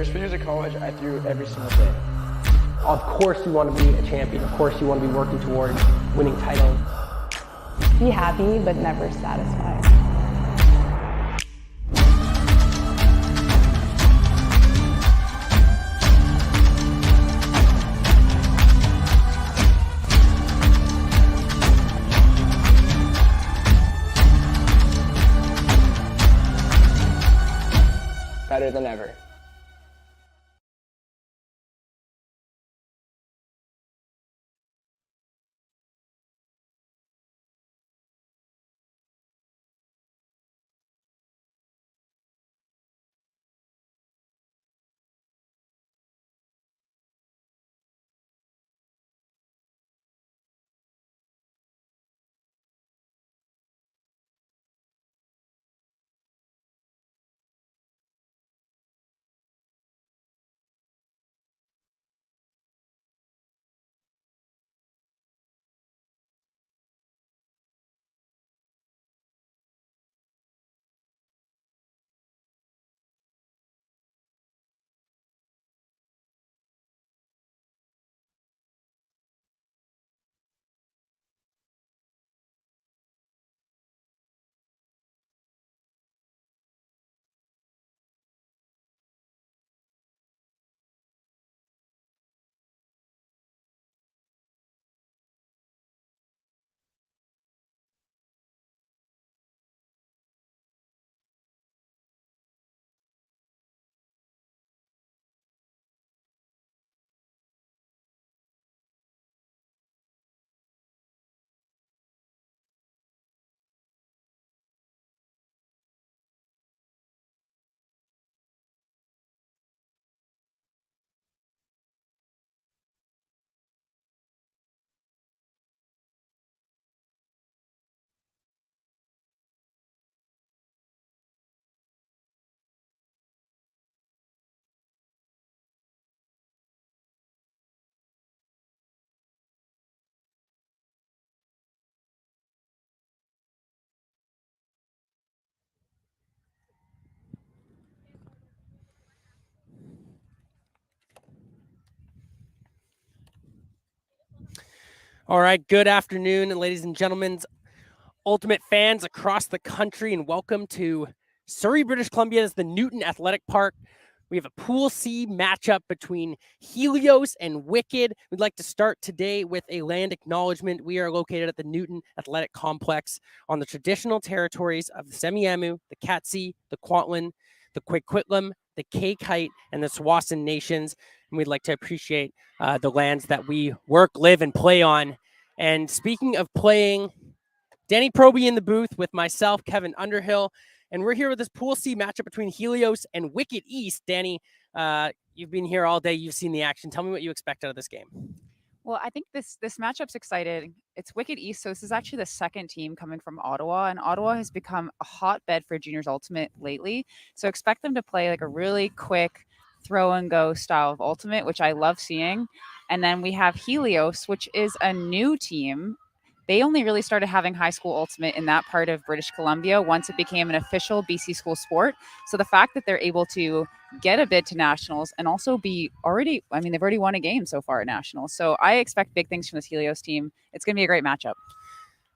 First few years of college, I threw every single day. Of course you want to be a champion. Of course you want to be working towards winning titles. Be happy, but never satisfied. Better than ever. All right, good afternoon, ladies and gentlemen, ultimate fans across the country, and welcome to Surrey, British Columbia's the Newton Athletic Park. We have a Pool C matchup between Helios and Wicked. We'd like to start today with a land acknowledgement. We are located at the Newton Athletic Complex on the traditional territories of the Semiahmoo, the Katzie, the Kwantlen, the Quequitlem, the Kaikite, and the Tsawwassen nations. And we'd like to appreciate the lands that we work, live, and play on. And speaking of playing, Danny Proby in the booth with myself, Kevin Underhill, and we're here with this Pool C matchup between Helios and Wicked East. Danny, you've been here all day. You've seen the action. Tell me what you expect out of this game. Well, I think this matchup's exciting. It's Wicked East, so this is actually the second team coming from Ottawa, and Ottawa has become a hotbed for juniors ultimate lately. So expect them to play like a really quick throw and go style of ultimate, which I love seeing. And then we have Helios, which is a new team. They only really started having high school ultimate in that part of British Columbia once it became an official BC school sport. So the fact that they're able to get a bid to nationals and also they've already won a game so far at nationals. So I expect big things from this Helios team. It's going to be a great matchup.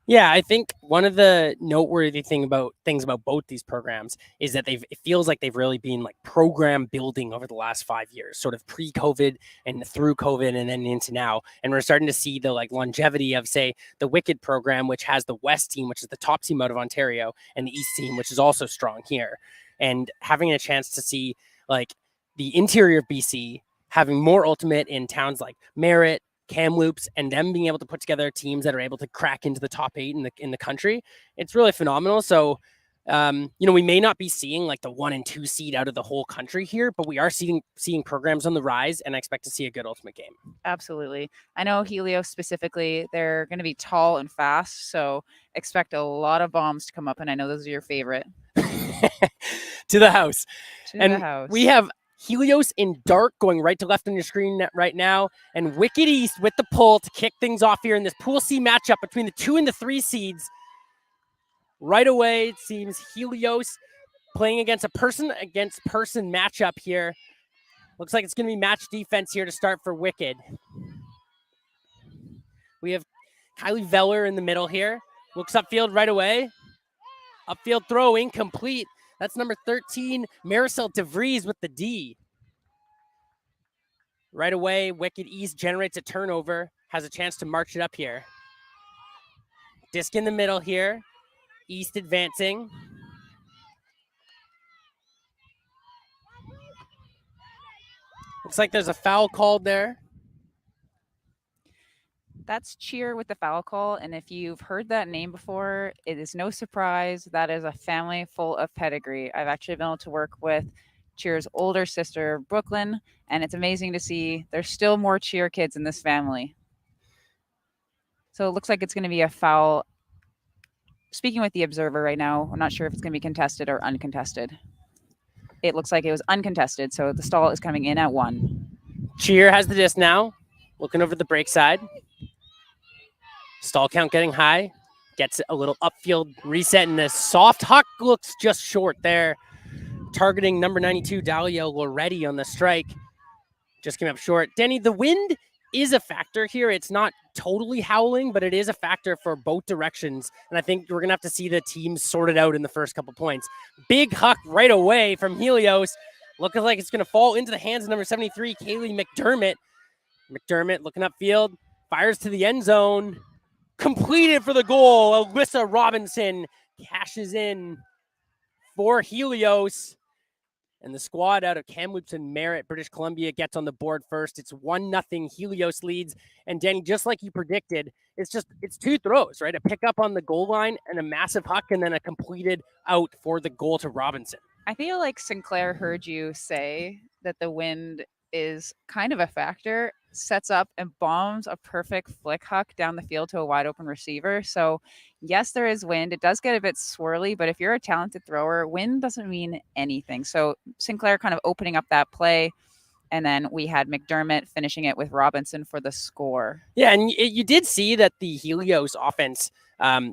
Yeah, I think one of the noteworthy things about both these programs is that it feels like they've really been like program building over the last 5 years, sort of pre-COVID and through COVID and then into now. And we're starting to see the like longevity of, say, the Wicked program, which has the West team, which is the top team out of Ontario, and the East team, which is also strong here. And having a chance to see like the interior of BC having more ultimate in towns like Merritt, Kamloops, and them being able to put together teams that are able to crack into the top 8 in the country, it's really phenomenal. So, we may not be seeing like the 1 and 2 seed out of the whole country here, but we are seeing programs on the rise, and I expect to see a good ultimate game. Absolutely. I know Helios specifically, they're going to be tall and fast, so expect a lot of bombs to come up, and I know those are your favorite. To the house. To the house. We have Helios in dark going right to left on your screen right now, and Wicked East with the pull to kick things off here in this Pool C matchup between the 2 and the 3 seeds. Right away, it seems Helios playing against a person-against-person matchup here. Looks like it's going to be match defense here to start for Wicked. We have Kylie Veller in the middle here. Looks upfield right away. Upfield throw incomplete. That's number 13, Marisol DeVries with the D. Right away, Wicked East generates a turnover, has a chance to march it up here. Disc in the middle here. East advancing. Looks like there's a foul called there. That's Cheer with the foul call. And if you've heard that name before, it is no surprise. That is a family full of pedigree. I've actually been able to work with Cheer's older sister, Brooklyn, and it's amazing to see there's still more Cheer kids in this family. So it looks like it's going to be a foul. Speaking with the observer right now, I'm not sure if it's going to be contested or uncontested. It looks like it was uncontested, so the stall is coming in at 1. Cheer has the disc now, looking over the break side. Stall count getting high. Gets a little upfield reset, and the soft huck looks just short there. Targeting number 92, Dalia Loretti on the strike. Just came up short. Denny, the wind is a factor here. It's not totally howling, but it is a factor for both directions. And I think we're going to have to see the teams sorted out in the first couple points. Big huck right away from Helios. Looking like it's going to fall into the hands of number 73, Kaylee McDermott. McDermott looking upfield. Fires to the end zone. Completed for the goal. Alyssa Robinson cashes in for Helios. And the squad out of Kamloops and Merritt, British Columbia, gets on the board first. It's 1-0. Helios leads. And Danny, just like you predicted, it's 2 throws, right? A pickup on the goal line and a massive huck, and then a completed out for the goal to Robinson. I feel like Sinclair heard you say that the wind is kind of a factor, sets up and bombs a perfect flick huck down the field to a wide open receiver. So yes, there is wind. It does get a bit swirly, but if you're a talented thrower, wind doesn't mean anything. So Sinclair kind of opening up that play. And then we had McDermott finishing it with Robinson for the score. Yeah, and you did see that the Helios offense,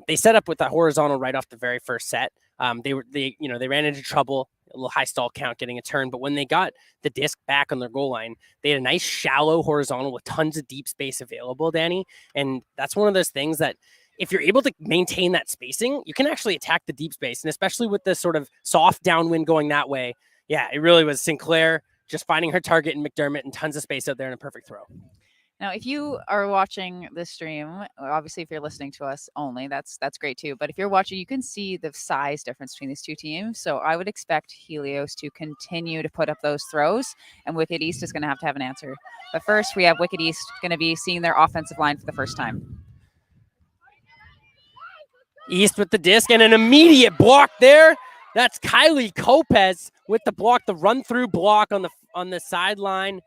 they set up with a horizontal right off the very first set. They ran into trouble, a little high stall count getting a turn, but when they got the disc back on their goal line, they had a nice shallow horizontal with tons of deep space available, Danny. And that's one of those things that if you're able to maintain that spacing, you can actually attack the deep space. And especially with the sort of soft downwind going that way, yeah, it really was Sinclair just finding her target in McDermott and tons of space out there and a perfect throw. Now, if you are watching the stream, obviously if you're listening to us only, that's great too. But if you're watching, you can see the size difference between these two teams. So I would expect Helios to continue to put up those throws, and Wicked East is going to have an answer. But first, we have Wicked East going to be seeing their offensive line for the first time. East with the disc and an immediate block there. That's Kylie Kopes with the block, the run-through block on the sideline.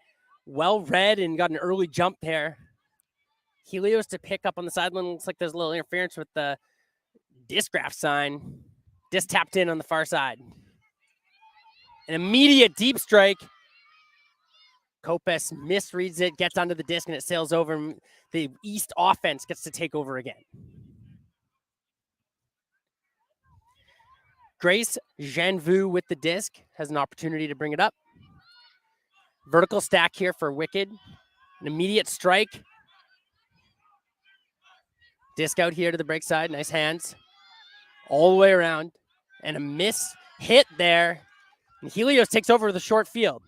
Well read and got an early jump there. Helios to pick up on the sideline. Looks like there's a little interference with the disc graph sign. Disc tapped in on the far side. An immediate deep strike. Kopes misreads it, gets onto the disc, and it sails over. And the East offense gets to take over again. Grace Janvu with the disc has an opportunity to bring it up. Vertical stack here for Wicked. An immediate strike. Disc out here to the break side. Nice hands. All the way around. And a miss hit there. And Helios takes over the short field.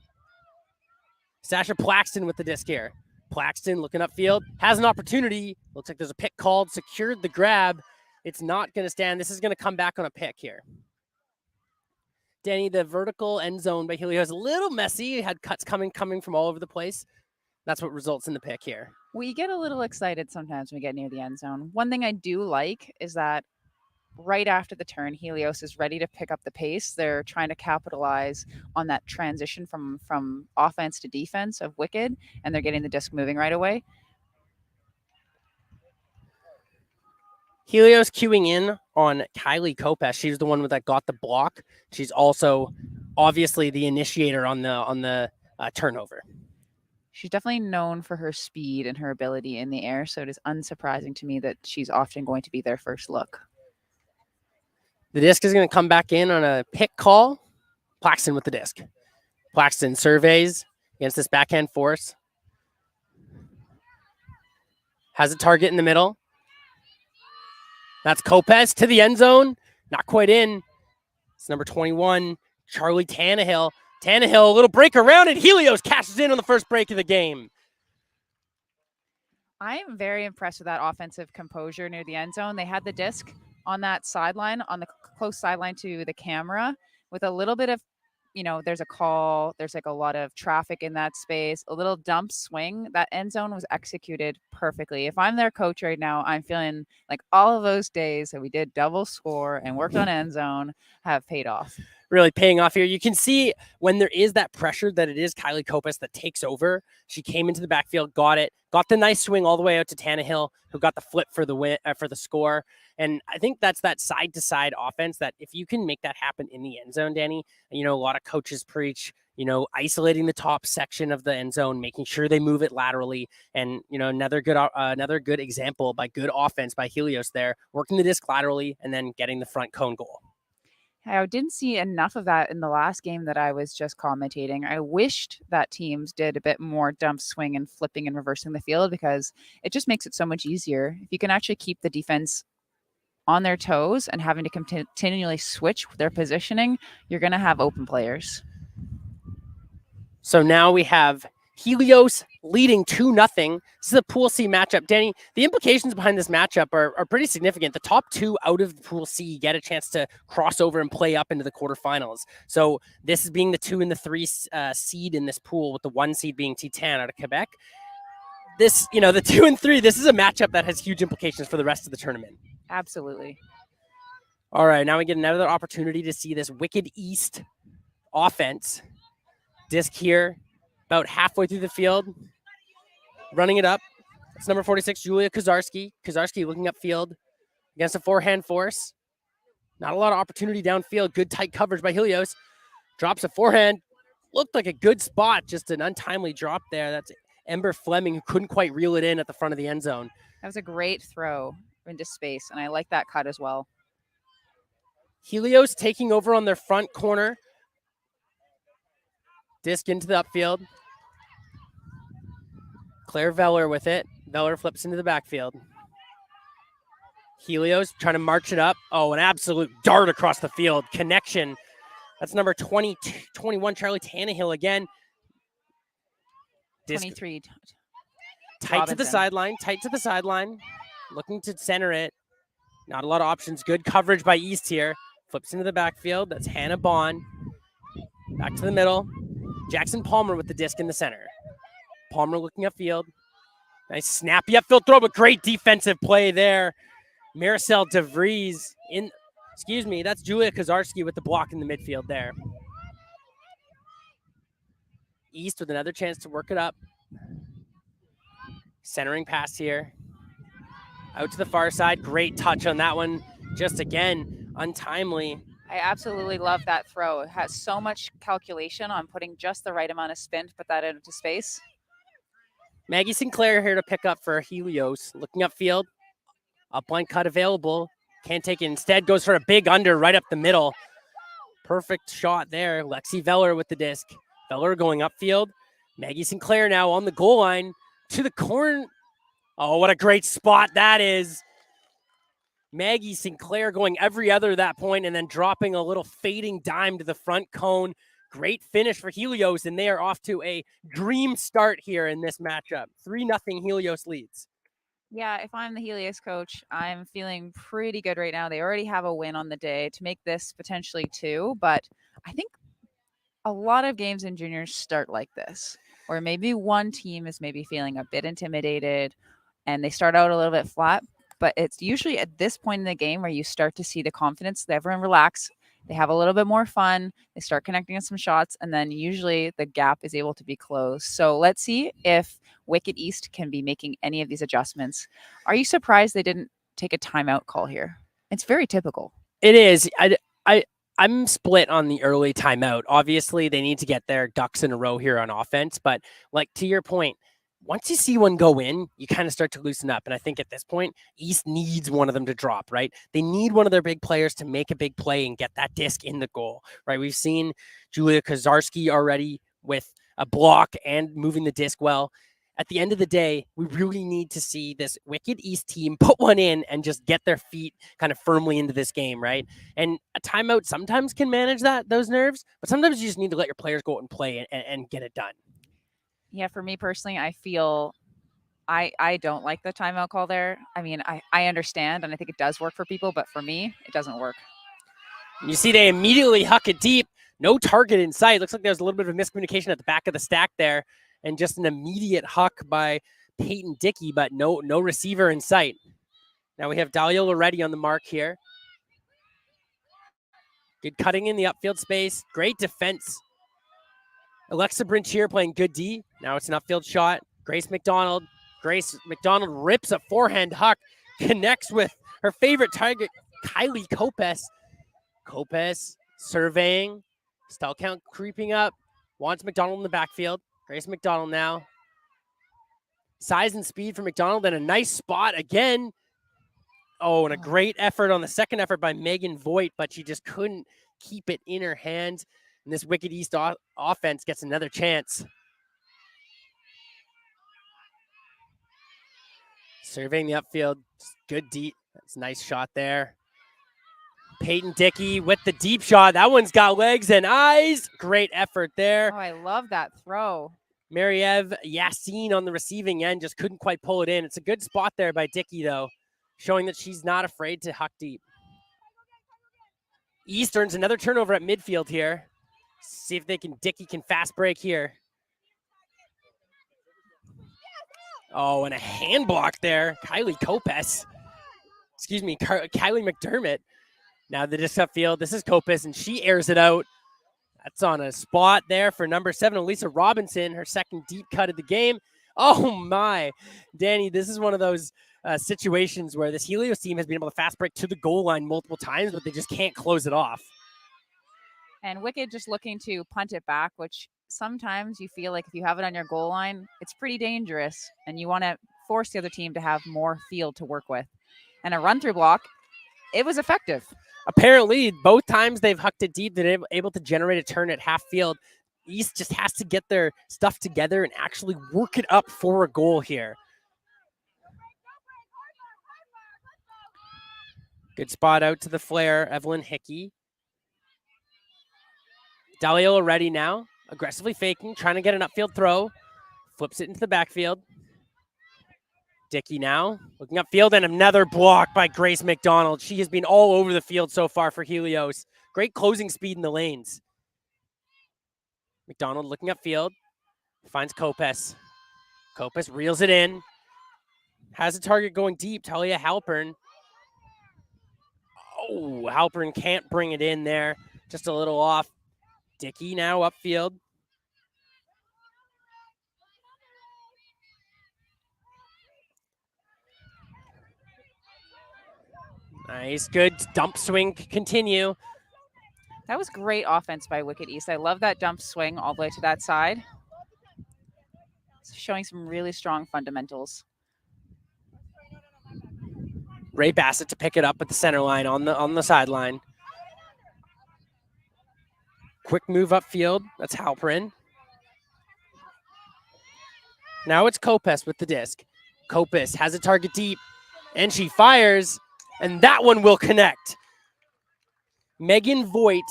Sasha Plaxton with the disc here. Plaxton looking upfield. Has an opportunity. Looks like there's a pick called. Secured the grab. It's not going to stand. This is going to come back on a pick here. Danny, the vertical end zone by Helios, a little messy. It had cuts coming from all over the place. That's what results in the pick here. We get a little excited sometimes when we get near the end zone. One thing I do like is that right after the turn, Helios is ready to pick up the pace. They're trying to capitalize on that transition from offense to defense of Wicked, and they're getting the disc moving right away. Helios queuing in on Kylie Kopes. She's the one that got the block. She's also obviously the initiator on the turnover. She's definitely known for her speed and her ability in the air, so it is unsurprising to me that she's often going to be their first look. The disc is going to come back in on a pick call. Plaxton with the disc. Plaxton surveys, against this backhand force. Has a target in the middle. That's Kopes to the end zone. Not quite in. It's number 21, Charlie Tannehill. Tannehill, a little break around, and Helios cashes in on the first break of the game. I'm very impressed with that offensive composure near the end zone. They had the disc on that sideline, on the close sideline to the camera, with a little bit of, there's a call, there's like a lot of traffic in that space, a little dump swing. That end zone was executed perfectly. If I'm their coach right now, I'm feeling like all of those days that we did double score and worked on end zone have paid off. Really paying off here. You can see when there is that pressure that it is Kylie Kopes that takes over. She came into the backfield, got the nice swing all the way out to Tannehill, who got the flip for the win, for the score. And I think that's that side-to-side offense that if you can make that happen in the end zone, Danny, and, a lot of coaches preach, isolating the top section of the end zone, making sure they move it laterally. And, another good example by good offense by Helios there, working the disc laterally and then getting the front cone goal. I didn't see enough of that in the last game that I was just commentating. I wished that teams did a bit more dump swing and flipping and reversing the field, because it just makes it so much easier. If you can actually keep the defense on their toes and having to continually switch their positioning, you're going to have open players. So now we have Helios leading 2-0. This is a Pool C matchup. Danny, the implications behind this matchup are pretty significant. The top two out of the Pool C get a chance to cross over and play up into the quarterfinals. So this is being the 2 and the 3 seed in this pool, with the 1 seed being Titan out of Quebec. This, the 2 and 3, this is a matchup that has huge implications for the rest of the tournament. Absolutely. All right, now we get another opportunity to see this Wicked East offense. Disc here, about halfway through the field, running it up. It's number 46, Julia Kozarski. Kozarski looking upfield against a forehand force. Not a lot of opportunity downfield. Good tight coverage by Helios. Drops a forehand. Looked like a good spot, just an untimely drop there. That's Ember Fleming, who couldn't quite reel it in at the front of the end zone. That was a great throw into space, and I like that cut as well. Helios taking over on their front corner. Disc into the upfield. Claire Veller with it. Veller flips into the backfield. Helios trying to march it up. Oh, an absolute dart across the field. Connection. That's number 21, Charlie Tannehill again. Disc 23. tight to the sideline. Looking to center it. Not a lot of options. Good coverage by East here. Flips into the backfield. That's Hannah Bond. Back to the middle. Jackson Palmer with the disc in the center. Palmer looking upfield. Nice snappy upfield throw, but great defensive play there. Maricel DeVries that's Julia Kozarski with the block in the midfield there. East with another chance to work it up. Centering pass here. Out to the far side. Great touch on that one. Just again, untimely. I absolutely love that throw. It has so much calculation on putting just the right amount of spin to put that into space. Maggie Sinclair here to pick up for Helios. Looking upfield. Upline cut available. Can't take it. Instead goes for a big under right up the middle. Perfect shot there. Lexi Veller with the disc. Veller going upfield. Maggie Sinclair now on the goal line to the corner. Oh, what a great spot that is. Maggie Sinclair going every other that point and then dropping a little fading dime to the front cone. Great finish for Helios, and they are off to a dream start here in this matchup. 3-0 Helios leads. Yeah, if I'm the Helios coach, I'm feeling pretty good right now. They already have a win on the day to make this potentially 2, but I think a lot of games in juniors start like this, or maybe one team is maybe feeling a bit intimidated and they start out a little bit flat. But it's usually at this point in the game where you start to see the confidence. Everyone relax. They have a little bit more fun. They start connecting on some shots, and then usually the gap is able to be closed. So let's see if Wicked East can be making any of these adjustments. Are you surprised they didn't take a timeout call here? It's very typical. It is. I'm split on the early timeout. Obviously, they need to get their ducks in a row here on offense. But like to your point, once you see one go in, you kind of start to loosen up. And I think at this point, East needs one of them to drop, right? They need one of their big players to make a big play and get that disc in the goal, right? We've seen Julia Kozarski already with a block and moving the disc well. At the end of the day, we really need to see this Wicked East team put one in and just get their feet kind of firmly into this game, right? And a timeout sometimes can manage those nerves, but sometimes you just need to let your players go out and play and get it done. Yeah, for me personally, I feel I don't like the timeout call there. I mean, I understand, and I think it does work for people, but for me, it doesn't work. You see they immediately huck it deep. No target in sight. Looks like there's a little bit of miscommunication at the back of the stack there. And just an immediate huck by Peyton Dickey, but no receiver in sight. Now we have Dahlia Loretti on the mark here. Good cutting in the upfield space. Great defense. Alexa Brinchier playing good D. Now it's an upfield shot. Grace McDonald. Grace McDonald rips a forehand huck. Connects with her favorite target, Kylie Kopes. Kopes surveying. Stall count creeping up. Wants McDonald in the backfield. Grace McDonald now. Size and speed for McDonald and a nice spot again. Oh, and a great effort on the second effort by Megan Voigt, but she just couldn't keep it in her hand. And this Wicked East offense gets another chance. Surveying the upfield. Good deep. That's a nice shot there. Peyton Dickey with the deep shot. That one's got legs and eyes. Great effort there. Oh, I love that throw. Mariev Yassine on the receiving end just couldn't quite pull it in. It's a good spot there by Dickey, though, showing that she's not afraid to huck deep. East earns another turnover at midfield here. See if Dickey can fast break here. Oh, and a hand block there. Kylie Kopes. Excuse me, Kylie McDermott. Now the disc upfield. This is Kopes, and she airs it out. That's on a spot there for number 7, Elisa Robinson, her second deep cut of the game. Oh, my. Danny, this is one of those situations where this Helios team has been able to fast break to the goal line multiple times, but they just can't close it off. And Wicked just looking to punt it back, which sometimes you feel like if you have it on your goal line, it's pretty dangerous, and you want to force the other team to have more field to work with. And a run-through block, it was effective. Apparently, both times they've hucked it deep, they're able to generate a turn at half field. East just has to get their stuff together and actually work it up for a goal here. Good spot out to the flare, Evelyn Hickey. Dahlia Loretti now, aggressively faking, trying to get an upfield throw. Flips it into the backfield. Dickey now, looking upfield, and another block by Grace McDonald. She has been all over the field so far for Helios. Great closing speed in the lanes. McDonald looking upfield, finds Kopes. Kopes reels it in. Has a target going deep, Talia Halpern. Oh, Halpern can't bring it in there. Just a little off. Dickey now upfield. Nice, good dump swing continue. That was great offense by Wicked East. I love that dump swing all the way to that side. It's showing some really strong fundamentals. Ray Bassett to pick it up at the center line on the sideline. Quick move upfield. That's Halpern. Now it's Kopes with the disc. Kopes has a target deep, and she fires, and that one will connect. Megan Voigt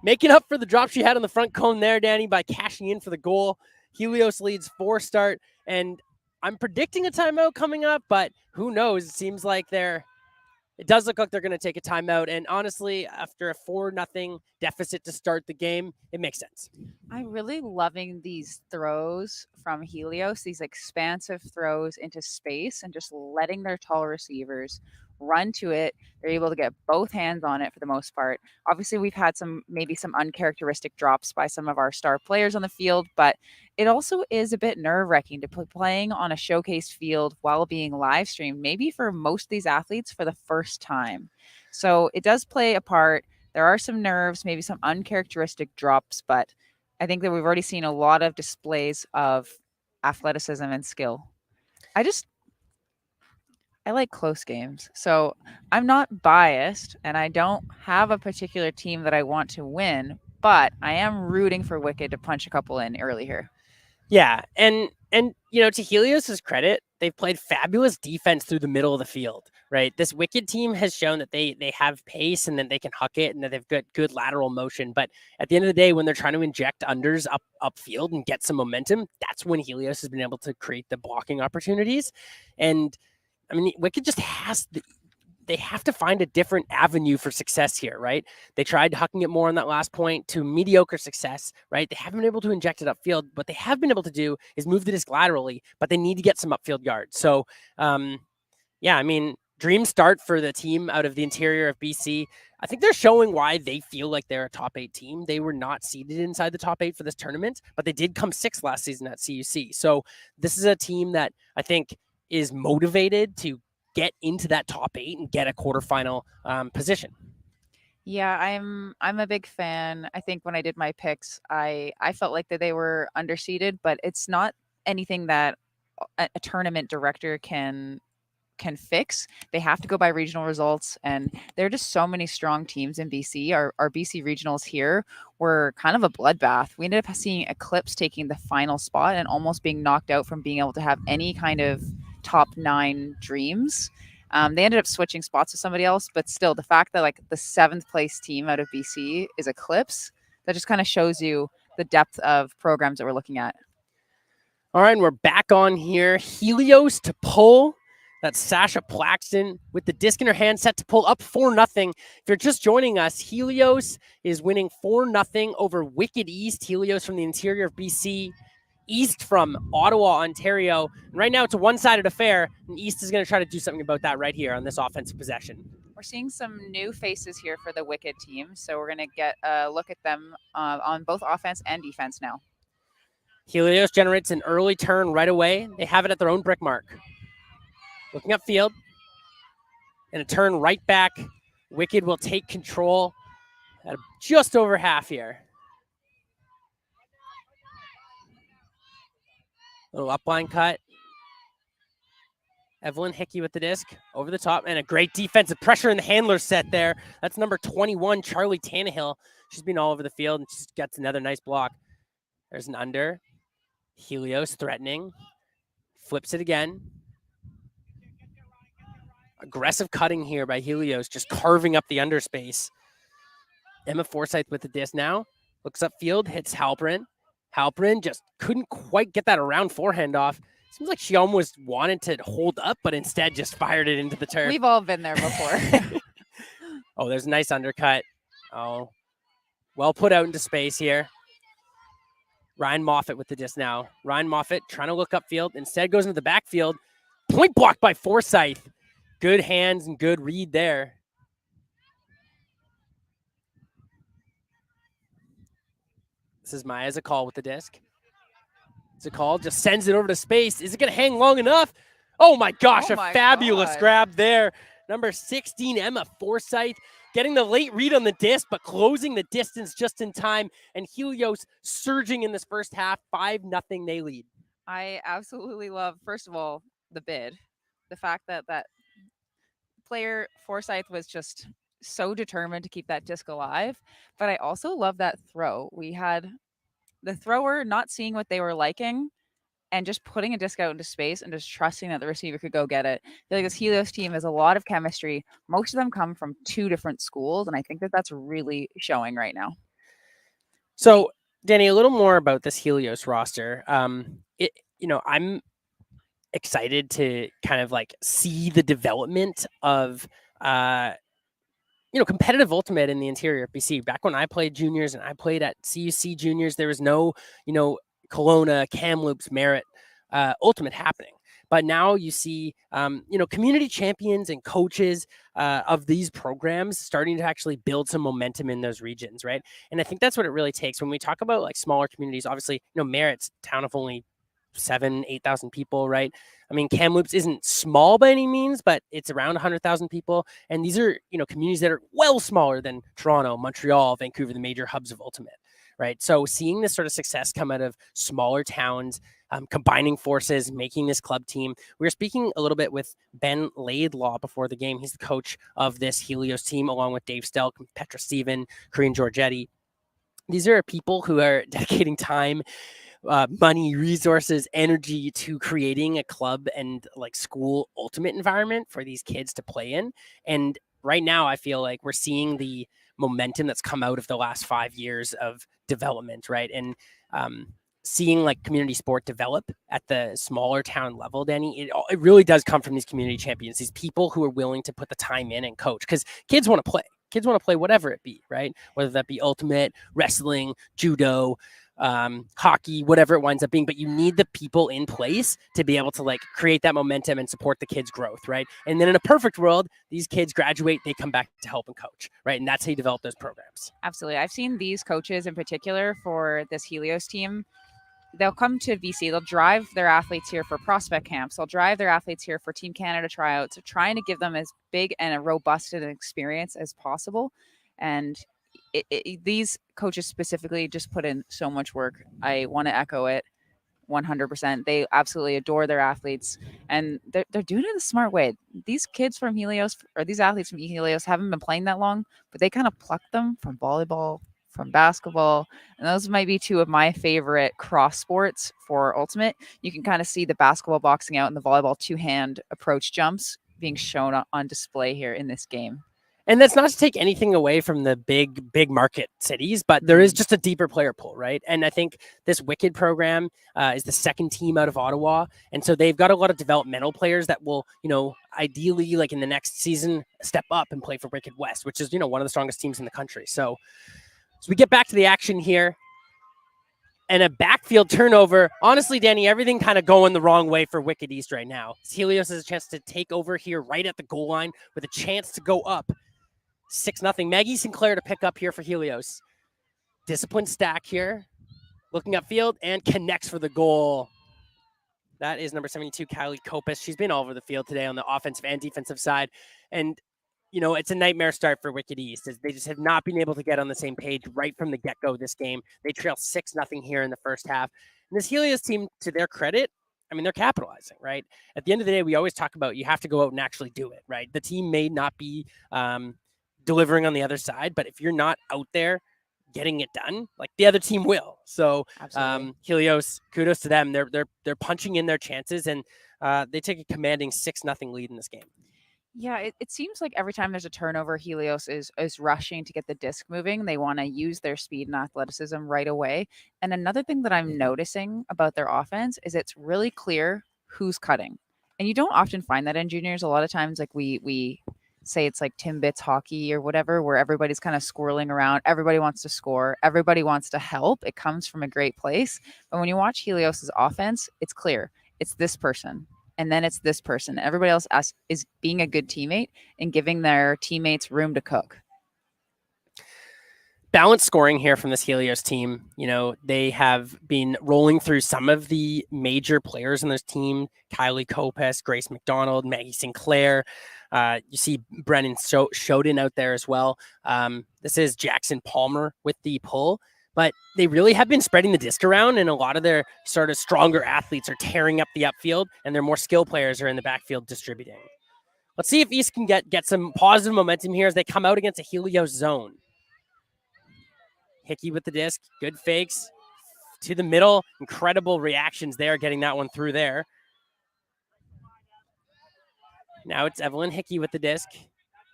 making up for the drop she had on the front cone there, Danny, by cashing in for the goal. Helios leads 4-0, and I'm predicting a timeout coming up, but who knows? It seems like it does look like they're going to take a timeout. And honestly, after a 4-0 deficit to start the game, it makes sense. I'm really loving these throws from Helios, these expansive throws into space and just letting their tall receivers run to it. They're able to get both hands on it for the most part. Obviously, we've had maybe some uncharacteristic drops by some of our star players on the field, but it also is a bit nerve-wracking to be playing on a showcase field while being live streamed, maybe for most of these athletes for the first time. So it does play a part. There are some nerves, maybe some uncharacteristic drops, but I think that we've already seen a lot of displays of athleticism and skill. I like close games. So I'm not biased, and I don't have a particular team that I want to win, but I am rooting for Wicked to punch a couple in early here. Yeah, and to Helios's credit, they've played fabulous defense through the middle of the field, right? This Wicked team has shown that they have pace and that they can huck it and that they've got good lateral motion. But at the end of the day, when they're trying to inject unders upfield and get some momentum, that's when Helios has been able to create the blocking opportunities. And I mean, Wicked just they have to find a different avenue for success here, right? They tried hucking it more on that last point to mediocre success, right? They haven't been able to inject it upfield. What they have been able to do is move the disc laterally, but they need to get some upfield yards. So, yeah, I mean, dream start for the team out of the interior of BC. I think they're showing why they feel like they're a top 8 team. They were not seeded inside the top 8 for this tournament, but they did come 6th last season at CUC. So this is a team that I think is motivated to get into that top 8 and get a quarterfinal position. Yeah, I'm a big fan. I think when I did my picks, I felt like that they were underseeded, but it's not anything that a tournament director can fix. They have to go by regional results, and there are just so many strong teams in BC. Our BC regionals here were kind of a bloodbath. We ended up seeing Eclipse taking the final spot and almost being knocked out from being able to have any kind of top 9 dreams. They ended up switching spots with somebody else, but still the fact that like the 7th place team out of BC is Eclipse, that just kind of shows you the depth of programs that we're looking at. All right, and we're back on here. Helios to pull. That's Sasha Plaxton with the disc in her hand, set to pull up 4-0. If you're just joining us, Helios is winning 4-0 over Wicked East. Helios from the interior of BC, East from Ottawa, Ontario. And right now it's a one-sided affair, and East is going to try to do something about that right here on this offensive possession. We're seeing some new faces here for the Wicked team, so we're going to get a look at them on both offense and defense now. Helios generates an early turn right away. They have it at their own brick mark. Looking upfield, and a turn right back. Wicked will take control at just over half here. Little upline cut. Evelyn Hickey with the disc over the top, and a great defensive pressure in the handler set there. That's number 21, Charlie Tannehill. She's been all over the field, and she gets another nice block. There's an under. Helios threatening. Flips it again. Aggressive cutting here by Helios, just carving up the underspace. Emma Forsyth with the disc now. Looks upfield, hits Halperin. Halperin just couldn't quite get that around forehand off. Seems like she almost wanted to hold up, but instead just fired it into the turf. We've all been there before. Oh, there's a nice undercut. Oh, well put out into space here. Ryan Moffat with the disc now. Ryan Moffat trying to look upfield. Instead goes into the backfield. Point blocked by Forsyth. Good hands and good read there. This is Maya Zakal with the disc. Zakal just sends it over to space. Is it going to hang long enough? Oh my gosh, a fabulous grab there. Number 16, Emma Forsyth, getting the late read on the disc, but closing the distance just in time. And Helios surging in this first half, 5-0 they lead. I absolutely love, first of all, the bid. The fact that player Forsyth was just so determined to keep that disc alive. But I also love that throw. We had the thrower not seeing what they were liking and just putting a disc out into space and just trusting that the receiver could go get it. I feel like this Helios team has a lot of chemistry. Most of them come from 2 different schools, and I think that that's really showing right now. So, Danny, a little more about this Helios roster. I'm excited to kind of like see the development of competitive ultimate in the interior of BC. Back when I played juniors and I played at CUC juniors, there was no Kelowna, Kamloops, Merritt ultimate happening. But now you see community champions and coaches of these programs starting to actually build some momentum in those regions, right? And I think that's what it really takes when we talk about like smaller communities. Obviously, Merritt's a town of only 7,000-8,000 people, right? I mean, Kamloops isn't small by any means, but it's around 100,000 people. And these are, communities that are well smaller than Toronto, Montreal, Vancouver, the major hubs of ultimate, right? So seeing this sort of success come out of smaller towns, combining forces, making this club team. We were speaking a little bit with Ben Laidlaw before the game. He's the coach of this Helios team, along with Dave Stelk, Petra Steven, Corinne Giorgetti. These are people who are dedicating time money, resources, energy to creating a club and like school ultimate environment for these kids to play in. And right now, I feel like we're seeing the momentum that's come out of the last 5 years of development, right? And seeing like community sport develop at the smaller town level, Danny, it really does come from these community champions, these people who are willing to put the time in and coach, because kids want to play. Kids want to play whatever it be, right? Whether that be ultimate, wrestling, judo, hockey, whatever it winds up being, but you need the people in place to be able to like create that momentum and support the kids' growth, right? And then in a perfect world, these kids graduate, they come back to help and coach, right? And that's how you develop those programs. Absolutely. I've seen these coaches in particular for this Helios team. They'll come to BC, they'll drive their athletes here for prospect camps, they'll drive their athletes here for Team Canada tryouts, trying to give them as big and a robust an experience as possible. And these coaches specifically just put in so much work. I want to echo it 100%. They absolutely adore their athletes, and they're doing it in a smart way. These kids from Helios, or these athletes from Helios, haven't been playing that long, but they kind of plucked them from volleyball, from basketball, and those might be two of my favorite cross sports for ultimate. You can kind of see the basketball boxing out and the volleyball two-hand approach jumps being shown on display here in this game. And that's not to take anything away from the big market cities, but there is just a deeper player pool, right? And I think this Wicked program is the second team out of Ottawa. And so they've got a lot of developmental players that will, ideally, like in the next season, step up and play for Wicked West, which is, one of the strongest teams in the country. So we get back to the action here. And a backfield turnover. Honestly, Danny, everything kind of going the wrong way for Wicked East right now. Helios has a chance to take over here right at the goal line with a chance to go up 6-0. Maggie Sinclair to pick up here for Helios. Disciplined stack here. Looking upfield and connects for the goal. That is number 72, Kylie Kopis. She's been all over the field today on the offensive and defensive side. And it's a nightmare start for Wicked East. They just have not been able to get on the same page right from the get-go this game. They trail 6-0 here in the first half. And this Helios team, to their credit, they're capitalizing, right? At the end of the day, we always talk about you have to go out and actually do it, right? The team may not be delivering on the other side, but if you're not out there getting it done, like the other team will. So Helios, kudos to them. They're punching in their chances, and they take a commanding 6-0 lead in this game. Yeah, it seems like every time there's a turnover, Helios is rushing to get the disc moving. They want to use their speed and athleticism right away. And another thing that I'm noticing about their offense is it's really clear who's cutting. And you don't often find that in juniors. A lot of times, like we say it's like Timbits hockey or whatever, where everybody's kind of squirreling around. Everybody wants to score. Everybody wants to help. It comes from a great place. But when you watch Helios's offense, it's clear. It's this person. And then it's this person. Everybody else is being a good teammate and giving their teammates room to cook. Balanced scoring here from this Helios team. They have been rolling through some of the major players in this team. Kylie Kopis, Grace McDonald, Maggie Sinclair. You see Brennan Shoden out there as well. This is Jackson Palmer with the pull. But they really have been spreading the disc around, and a lot of their sort of stronger athletes are tearing up the upfield, and their more skilled players are in the backfield distributing. Let's see if East can get some positive momentum here as they come out against a Helios zone. Hickey with the disc, good fakes to the middle. Incredible reactions there, getting that one through there. Now it's Evelyn Hickey with the disc,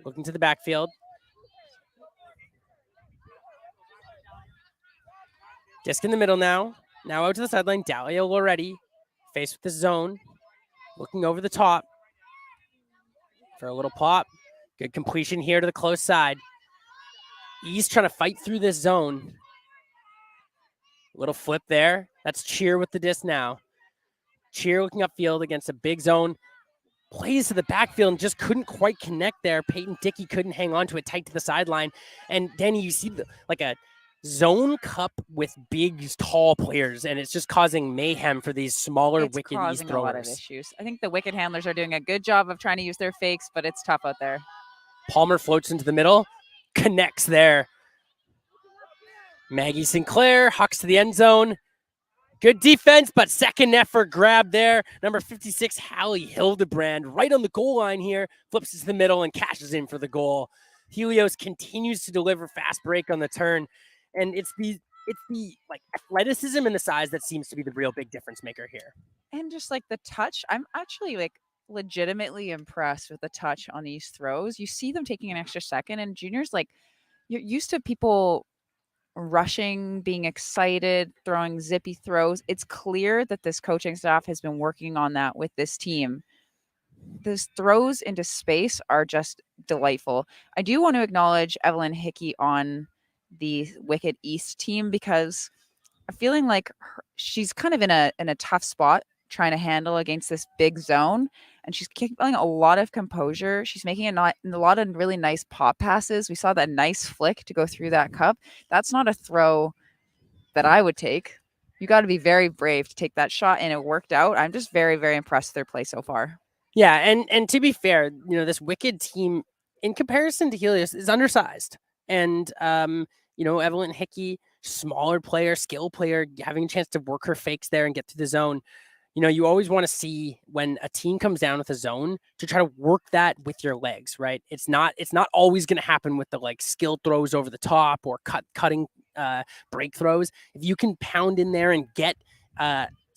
looking to the backfield. Disc in the middle now. Now out to the sideline. Dahlia Loretti. Faced with the zone. Looking over the top. For a little pop. Good completion here to the close side. East trying to fight through this zone. Little flip there. That's Cheer with the disc now. Cheer looking upfield against a big zone. Plays to the backfield and just couldn't quite connect there. Peyton Dickey couldn't hang on to it tight to the sideline. And Danny, you see like a zone cup with big, tall players, and it's just causing mayhem for these smaller Wicked East throwers. A lot of issues. I think the Wicked handlers are doing a good job of trying to use their fakes, but it's tough out there. Palmer floats into the middle, connects there. Maggie Sinclair hucks to the end zone. Good defense, but second effort grab there. Number 56, Hallie Hildebrand, right on the goal line here, flips it to the middle and cashes in for the goal. Helios continues to deliver fast break on the turn. And it's it's the like athleticism and the size that seems to be the real big difference maker here. And just like the touch, I'm actually like legitimately impressed with the touch on these throws. You see them taking an extra second, and juniors, like, you're used to people rushing, being excited, throwing zippy throws. It's clear that this coaching staff has been working on that with this team. Those throws into space are just delightful. I do want to acknowledge Evelyn Hickey on the Wicked East team, because I'm feeling like she's kind of in a tough spot trying to handle against this big zone, and she's keeping a lot of composure. She's making a lot of really nice pop passes. We saw that nice flick to go through that cup. That's not a throw that I would take. You got to be very brave to take that shot, and it worked out. I'm just very, very impressed with their play so far. Yeah, and to be fair, this Wicked team, in comparison to Helios, is undersized. And Evelyn Hickey, smaller player, skill player, having a chance to work her fakes there and get to the zone. You always want to see when a team comes down with a zone to try to work that with your legs, right? It's not always going to happen with the like skill throws over the top or cutting break throws. If you can pound in there and get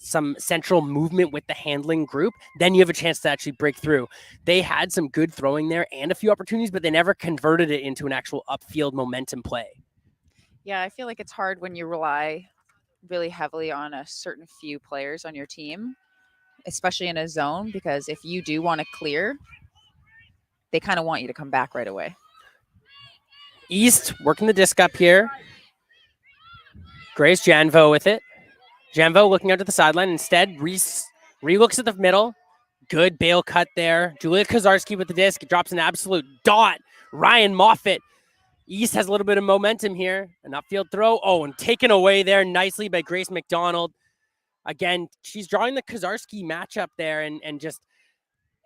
some central movement with the handling group, then you have a chance to actually break through. They had some good throwing there and a few opportunities, but they never converted it into an actual upfield momentum play. Yeah, I feel like it's hard when you rely really heavily on a certain few players on your team, especially in a zone, because if you do want to clear, they kind of want you to come back right away. East working the disc up here. Grace Janvo with it. Janvo looking out to the sideline. Instead, re-looks at the middle. Good bail cut there. Julia Kozarski with the disc. Drops an absolute dot. Ryan Moffitt. East has a little bit of momentum here. An upfield throw. Oh, and taken away there nicely by Grace McDonald. Again, she's drawing the Kozarski matchup there, and just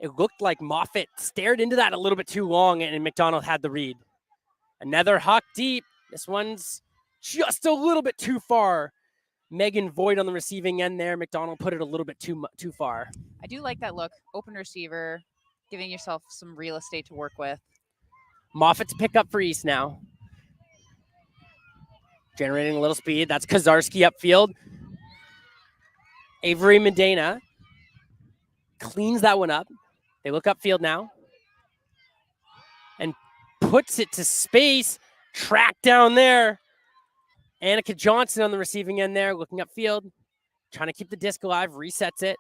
it looked like Moffitt stared into that a little bit too long, and McDonald had the read. Another huck deep. This one's just a little bit too far. Megan Voigt on the receiving end there. McDonald put it a little bit too far. I do like that look. Open receiver, giving yourself some real estate to work with. Moffitt to pick up for East now. Generating a little speed. That's Kozarski upfield. Avery Medina cleans that one up. They look upfield now. And puts it to space. Track down there. Annika Johnson on the receiving end there, looking upfield. Trying to keep the disc alive. Resets it.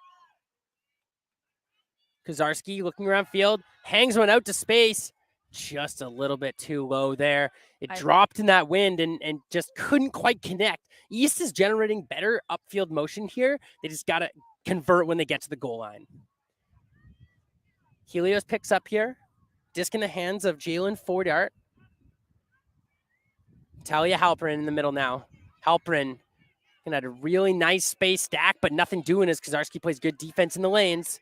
Kozarski looking around field. Hangs one out to space. Just a little bit too low there. It dropped in that wind and just couldn't quite connect. East is generating better upfield motion here. They just got to convert when they get to the goal line. Helios picks up here. Disc in the hands of Jalen Fordart. Talia Halperin in the middle now. Halperin had a really nice space stack, but nothing doing as Kozarski plays good defense in the lanes.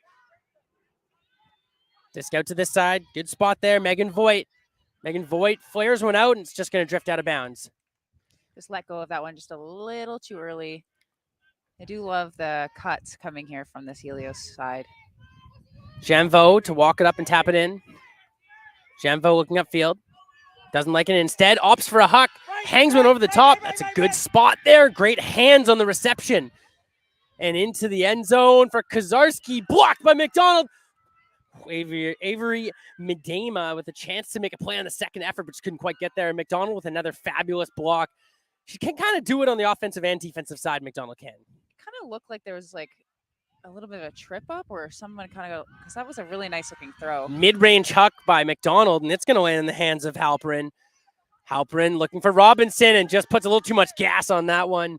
Disc out to this side. Good spot there. Megan Voigt. Megan Voigt flares one out, and it's just going to drift out of bounds. Just let go of that one just a little too early. I do love the cuts coming here from this Helios side. Janvo to walk it up and tap it in. Janvo looking upfield. Doesn't like it. Instead, opts for a huck. Hangs one over the top. That's a good spot there. Great hands on the reception. And into the end zone for Kozarski. Blocked by McDonald. Avery Medema with a chance to make a play on the second effort, but just couldn't quite get there. McDonald with another fabulous block. She can kind of do it on the offensive and defensive side. McDonald can. It kind of looked like there was like a little bit of a trip up, or someone kind of go, because that was a really nice looking throw. Mid-range huck by McDonald, and it's going to land in the hands of Halperin. Halperin looking for Robinson and just puts a little too much gas on that one.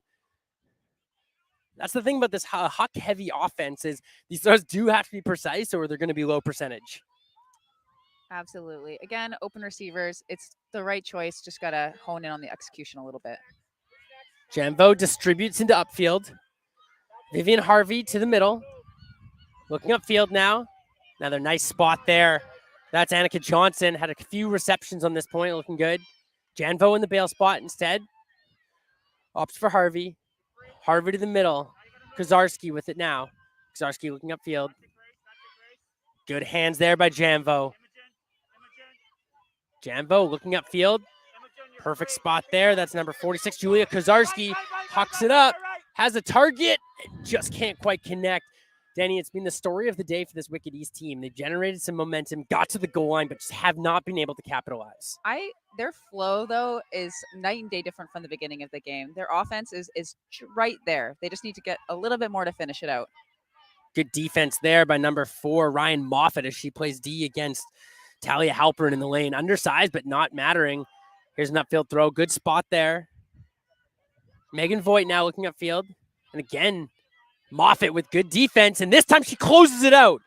That's the thing about this huck-heavy offense is these throws do have to be precise or they're going to be low percentage. Absolutely. Again, open receivers, it's the right choice. Just got to hone in on the execution a little bit. Janvo distributes into upfield. Vivian Harvey to the middle. Looking upfield now. Another nice spot there. That's Annika Johnson. Had a few receptions on this point. Looking good. Janvo in the bail spot instead. Opts for Harvey. Harvey to the middle. Kozarski with it now. Kozarski looking upfield. Good hands there by Janvo. Janvo looking upfield. Perfect spot there. That's number 46, Julia Kozarski. Hucks it up, has a target, just can't quite connect. Danny, it's been the story of the day for this Wicked East team. They've generated some momentum, got to the goal line, but just have not been able to capitalize. Their flow, though, is night and day different from the beginning of the game. Their offense is right there. They just need to get a little bit more to finish it out. Good defense there by number 4, Ryan Moffat, as she plays D against Talia Halpern in the lane. Undersized, but not mattering. Here's an upfield throw. Good spot there. Megan Voigt now looking upfield. And again, Moffat with good defense, and this time she closes it out.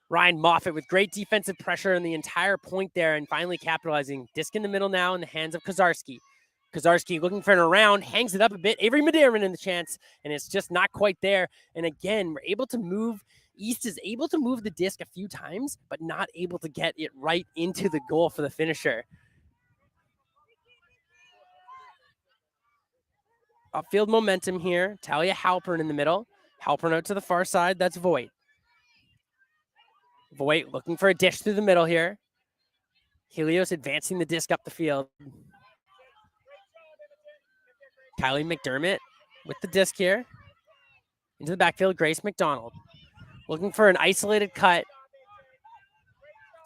Ryan Moffat with great defensive pressure on the entire point there and finally capitalizing. Disc in the middle now in the hands of Kozarski. Kozarski looking for an around, hangs it up a bit. Avery Madeirman in the chance, and it's just not quite there. And again, we're able to move. East is able to move the disc a few times, but not able to get it right into the goal for the finisher. Upfield momentum here. Talia Halpern in the middle. Halpern out to the far side. That's Voigt. Voigt looking for a dish through the middle here. Helios advancing the disc up the field. Kylie McDermott with the disc here. Into the backfield, Grace McDonald. Looking for an isolated cut.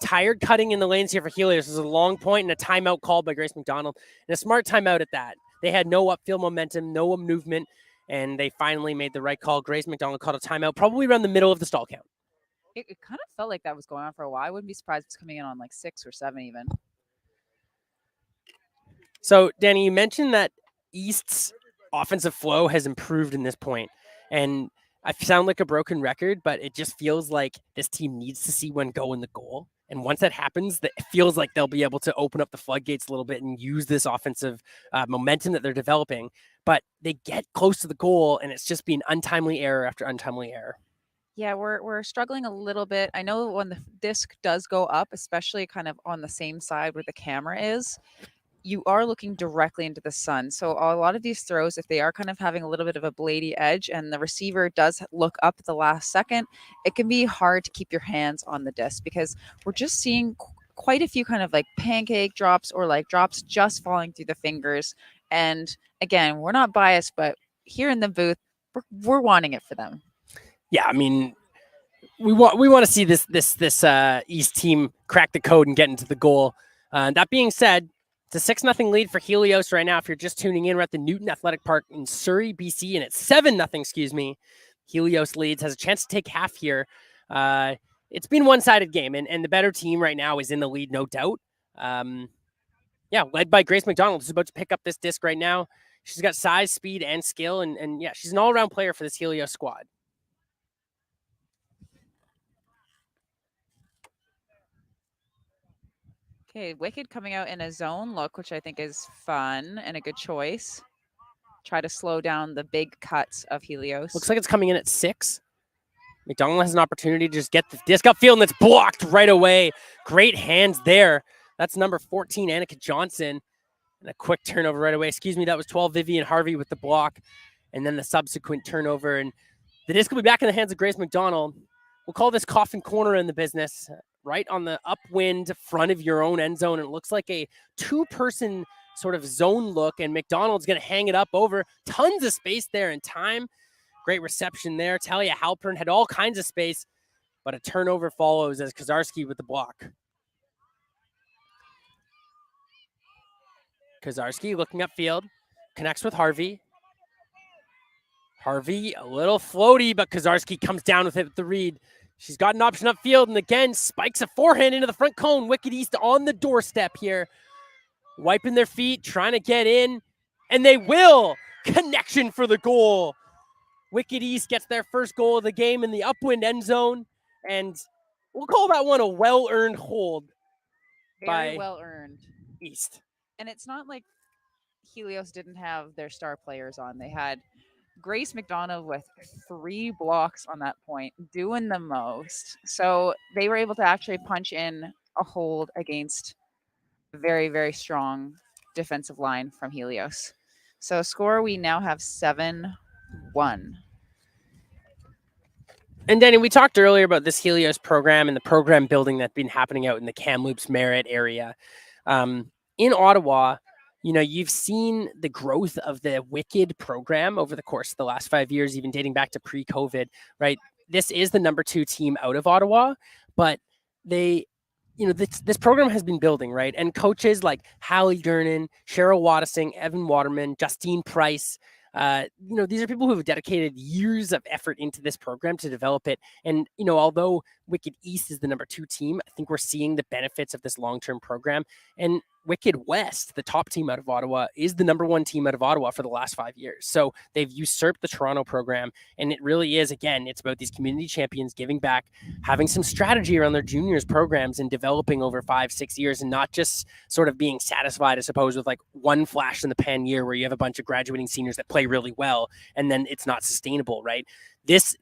Tired cutting in the lanes here for Helios. This is a long point and a timeout called by Grace McDonald. And a smart timeout at that. They had no upfield momentum, no movement, and they finally made the right call. Grace McDonald called a timeout, probably around the middle of the stall count. It kind of felt like that was going on for a while. I wouldn't be surprised if it's coming in on like 6 or 7 even. So, Danny, you mentioned that East's offensive flow has improved in this point, and I sound like a broken record, but it just feels like this team needs to see one go in the goal. And once that happens, it feels like they'll be able to open up the floodgates a little bit and use this offensive momentum that they're developing. But they get close to the goal, and it's just been untimely error after untimely error. Yeah, we're struggling a little bit. I know when the disc does go up, especially kind of on the same side where the camera is, you are looking directly into the sun. So a lot of these throws, if they are kind of having a little bit of a bladey edge and the receiver does look up at the last second, it can be hard to keep your hands on the disc because we're just seeing quite a few kind of like pancake drops or like drops just falling through the fingers. And again, we're not biased, but here in the booth, we're wanting it for them. Yeah, I mean, we want to see this East team crack the code and get into the goal. That being said, it's a 6-0 lead for Helios right now. If you're just tuning in, we're at the Newton Athletic Park in Surrey, BC, and it's 7-0, excuse me. Helios leads, has a chance to take half here. It's been a one-sided game, and the better team right now is in the lead, no doubt. Led by Grace McDonald, who's about to pick up this disc right now. She's got size, speed, and skill, and yeah, she's an all-around player for this Helios squad. Okay, Wicked coming out in a zone look, which I think is fun and a good choice. Try to slow down the big cuts of Helios. Looks like it's coming in at 6. McDonald has an opportunity to just get the disc upfield, and it's blocked right away. Great hands there. That's number 14, Annika Johnson. And a quick turnover right away. Excuse me, that was 12, Vivian Harvey with the block. And then the subsequent turnover. And the disc will be back in the hands of Grace McDonald. We'll call this coffin corner in the business. Right on the upwind front of your own end zone. It looks like a 2-person sort of zone look, and McDonald's going to hang it up over. Tons of space there in time. Great reception there. Talia Halpern had all kinds of space, but a turnover follows as Kozarski with the block. Kozarski looking upfield, connects with Harvey. Harvey a little floaty, but Kozarski comes down with it with the read. She's got an option upfield, and again, spikes a forehand into the front cone. Wicked East on the doorstep here. Wiping their feet, trying to get in, and they will. Connection for the goal. Wicked East gets their first goal of the game in the upwind end zone, and we'll call that one a well-earned hold. Very well earned. East. And it's not like Helios didn't have their star players on. They had Grace McDonald with 3 blocks on that point, doing the most. So they were able to actually punch in a hold against a very, very strong defensive line from Helios. So score, we now have 7-1. And Danny, we talked earlier about this Helios program and the program building that's been happening out in the Kamloops Merritt area. In Ottawa, you know, you've seen the growth of the Wicked program over the course of the last 5 years, even dating back to pre-COVID, right? This is the number 2 team out of Ottawa, but they, you know, this program has been building, right? And coaches like Hallie Gernon, Cheryl Wattising, Evan Waterman, Justine Price, you know, these are people who have dedicated years of effort into this program to develop it. And, you know, although Wicked East is the number 2 team, I think we're seeing the benefits of this long-term program. And Wicked West, the top team out of Ottawa, is the number 1 team out of Ottawa for the last 5 years. So they've usurped the Toronto program. And it really is, again, it's about these community champions giving back, having some strategy around their juniors programs and developing over 5-6 years, and not just sort of being satisfied, I suppose, with like one flash in the pan year where you have a bunch of graduating seniors that play really well and then it's not sustainable, right? This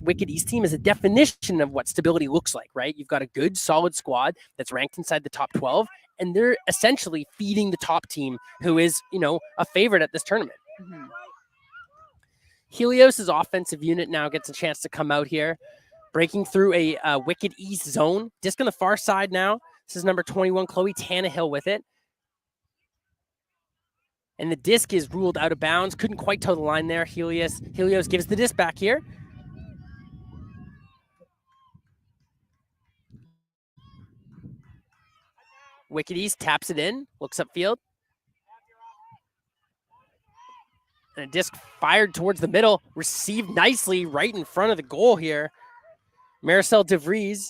Wicked East team is a definition of what stability looks like, right? You've got a good, solid squad that's ranked inside the top 12, and they're essentially feeding the top team, who is, you know, a favorite at this tournament. Mm-hmm. Helios' offensive unit now gets a chance to come out here, breaking through a Wicked East zone. Disc on the far side now. This is number 21, Chloe Tannehill with it. And the disc is ruled out of bounds. Couldn't quite toe the line there. Helios gives the disc back here. Wicked East taps it in, looks upfield. And a disc fired towards the middle, received nicely right in front of the goal here. Maricel DeVries.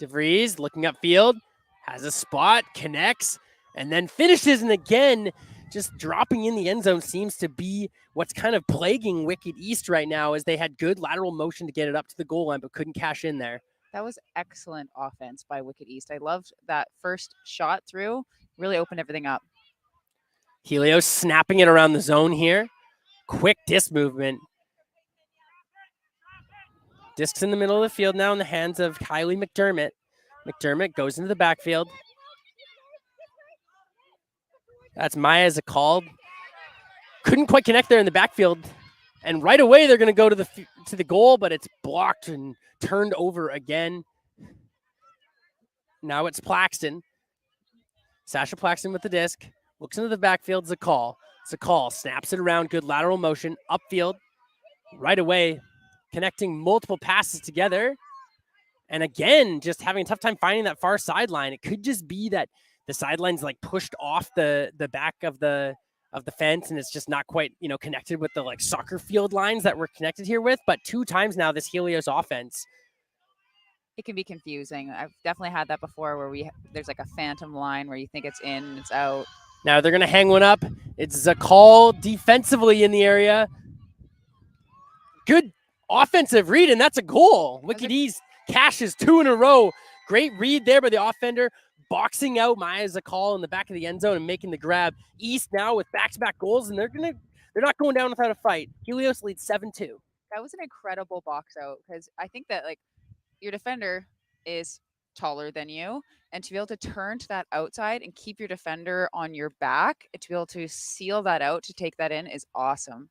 DeVries looking upfield, has a spot, connects, and then finishes. And again, just dropping in the end zone seems to be what's kind of plaguing Wicked East right now, as they had good lateral motion to get it up to the goal line, but couldn't cash in there. That was excellent offense by Wicked East. I loved that first shot through. Really opened everything up. Helios snapping it around the zone here. Quick disc movement. Disc's in the middle of the field now in the hands of Kylie McDermott. McDermott goes into the backfield. That's Maya Zakal. Couldn't quite connect there in the backfield. And right away, they're going to go to the goal, but it's blocked and turned over again. Now it's Plaxton. Sasha Plaxton with the disc. Looks into the backfield. Zakal snaps it around. Good lateral motion. Upfield. Right away. Connecting multiple passes together. And again, just having a tough time finding that far sideline. It could just be that the sideline's like pushed off the back of the fence, and it's just not quite, you know, connected with the like soccer field lines that we're connected here with. But 2 times now, this Helios offense, it can be confusing. I've definitely had that before, where there's like a phantom line where you think it's in, it's out. Now they're going to hang one up. It's Zakal defensively in the area. Good offensive read, and that's a goal. Wicked East cashes 2 in a row. Great read there by the offender, boxing out Maya Zakal in the back of the end zone and making the grab. East now with back-to-back goals, and they're not going down without a fight. Helios leads 7-2. That was an incredible box out, because I think that like your defender is taller than you, and to be able to turn to that outside and keep your defender on your back, to be able to seal that out, to take that in, is awesome.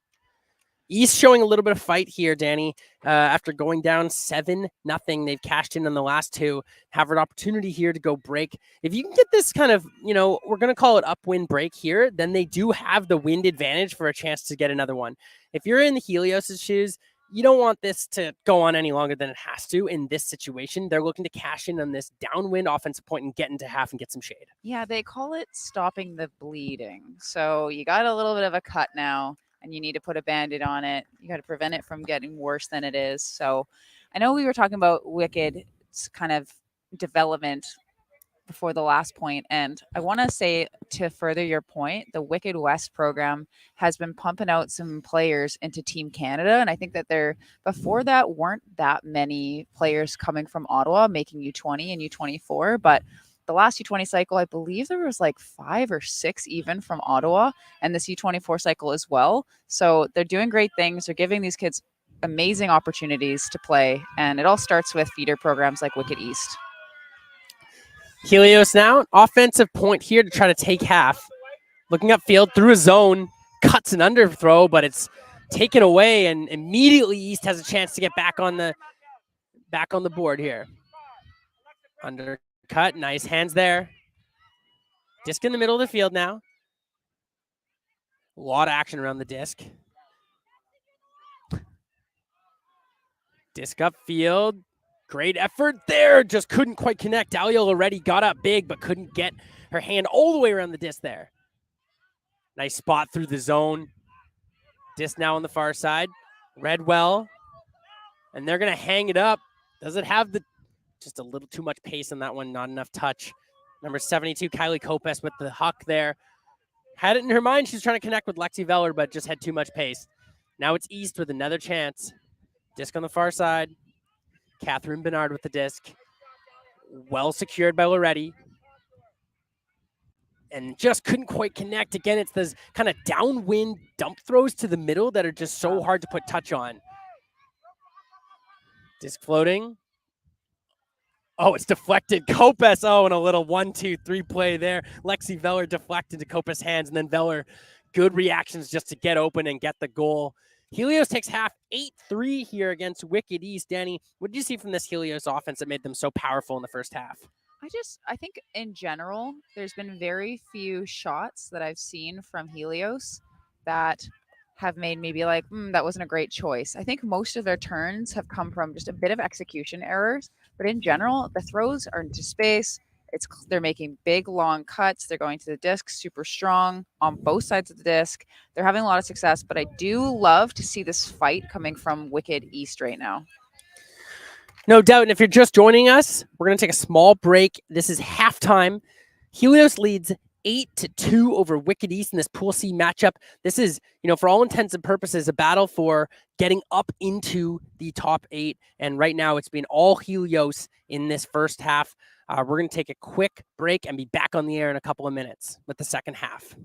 East showing a little bit of fight here, Danny. After going down 7-0, they've cashed in on the last 2. Have an opportunity here to go break. If you can get this kind of, you know, we're going to call it upwind break here, then they do have the wind advantage for a chance to get another one. If you're in the Helios' shoes, you don't want this to go on any longer than it has to in this situation. They're looking to cash in on this downwind offensive point and get into half and get some shade. Yeah, they call it stopping the bleeding. So you got a little bit of a cut now, and you need to put a Band-Aid on it. You got to prevent it from getting worse than it is. So I know we were talking about Wicked's kind of development before the last point, and I want to say, to further your point, the Wicked West program has been pumping out some players into Team Canada, and I think that before that weren't that many players coming from Ottawa making U20 and U24, but the last U20 cycle, I believe there was like 5 or 6 even from Ottawa, and this U24 cycle as well. So they're doing great things. They're giving these kids amazing opportunities to play, and it all starts with feeder programs like Wicked East. Helios now, offensive point here to try to take half. Looking upfield through a zone, cuts an underthrow, but it's taken away, and immediately East has a chance to get back on the the board here. Undercut, nice hands there. Disc in the middle of the field now. A lot of action around the disc. Disc upfield. Great effort there. Just couldn't quite connect. Dahlia already got up big, but couldn't get her hand all the way around the disc there. Nice spot through the zone. Disc now on the far side. Read well. And they're going to hang it up. Does it have just a little too much pace on that one? Not enough touch. Number 72, Kylie Kopes with the huck there. Had it in her mind. She's trying to connect with Lexi Veller, but just had too much pace. Now it's East with another chance. Disc on the far side. Catherine Bernard with the disc. Well secured by Loretti. And just couldn't quite connect. Again, it's those kind of downwind dump throws to the middle that are just so hard to put touch on. Disc floating. Oh, it's deflected. Kopes, and a little 1-2-3 play there. Lexi Veller deflected to Kopes' hands, and then Veller, good reactions just to get open and get the goal. Helios takes half 8-3 here against Wicked East. Danny, what did you see from this Helios offense that made them so powerful in the first half? I think in general, there's been very few shots that I've seen from Helios that have made me be like, that wasn't a great choice. I think most of their turns have come from just a bit of execution errors, but in general, the throws are into space. They're making big, long cuts. They're going to the disc super strong on both sides of the disc. They're having a lot of success, but I do love to see this fight coming from Wicked East right now. No doubt. And if you're just joining us, we're going to take a small break. This is halftime. Helios leads 8-2 over Wicked East in this Pool C matchup. This is, for all intents and purposes, a battle for getting up into the top 8. And right now it's been all Helios in this first half. We're going to take a quick break and be back on the air in a couple of minutes with the second half.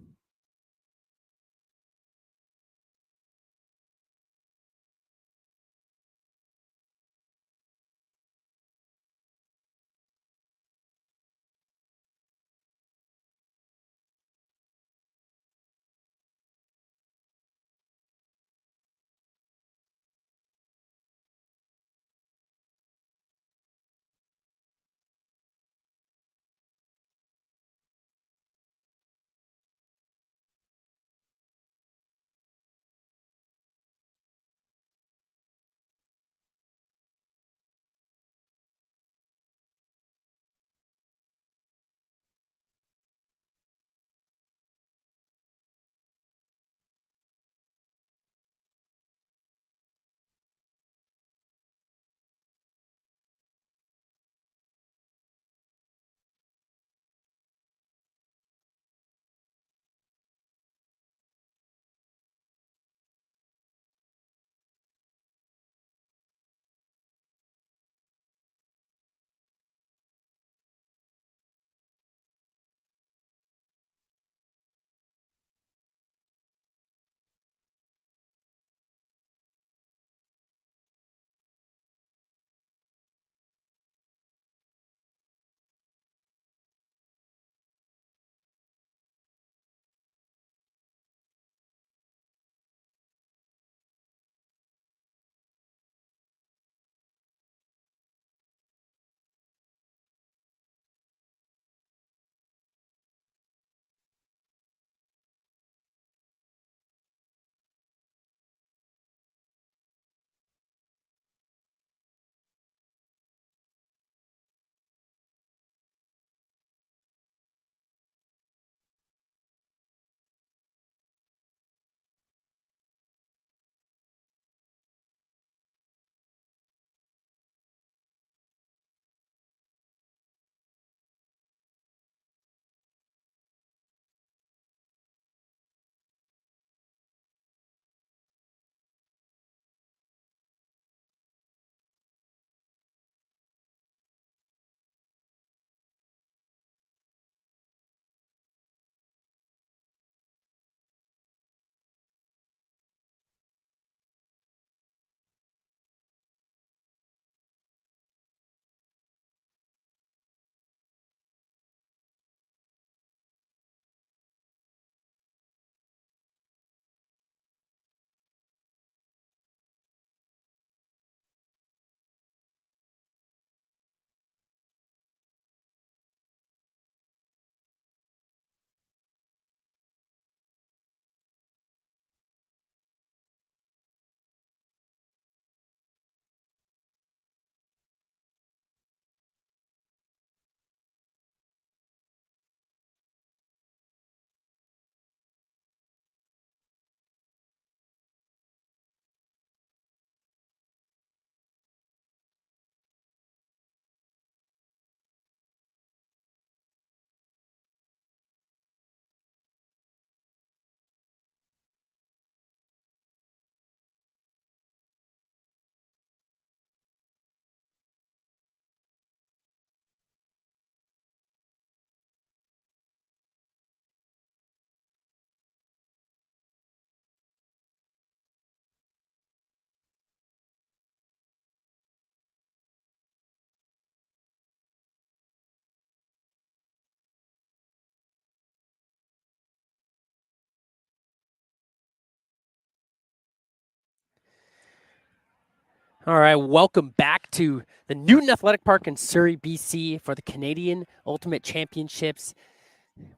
All right, welcome back to the Newton Athletic Park in Surrey, BC for the Canadian Ultimate Championships.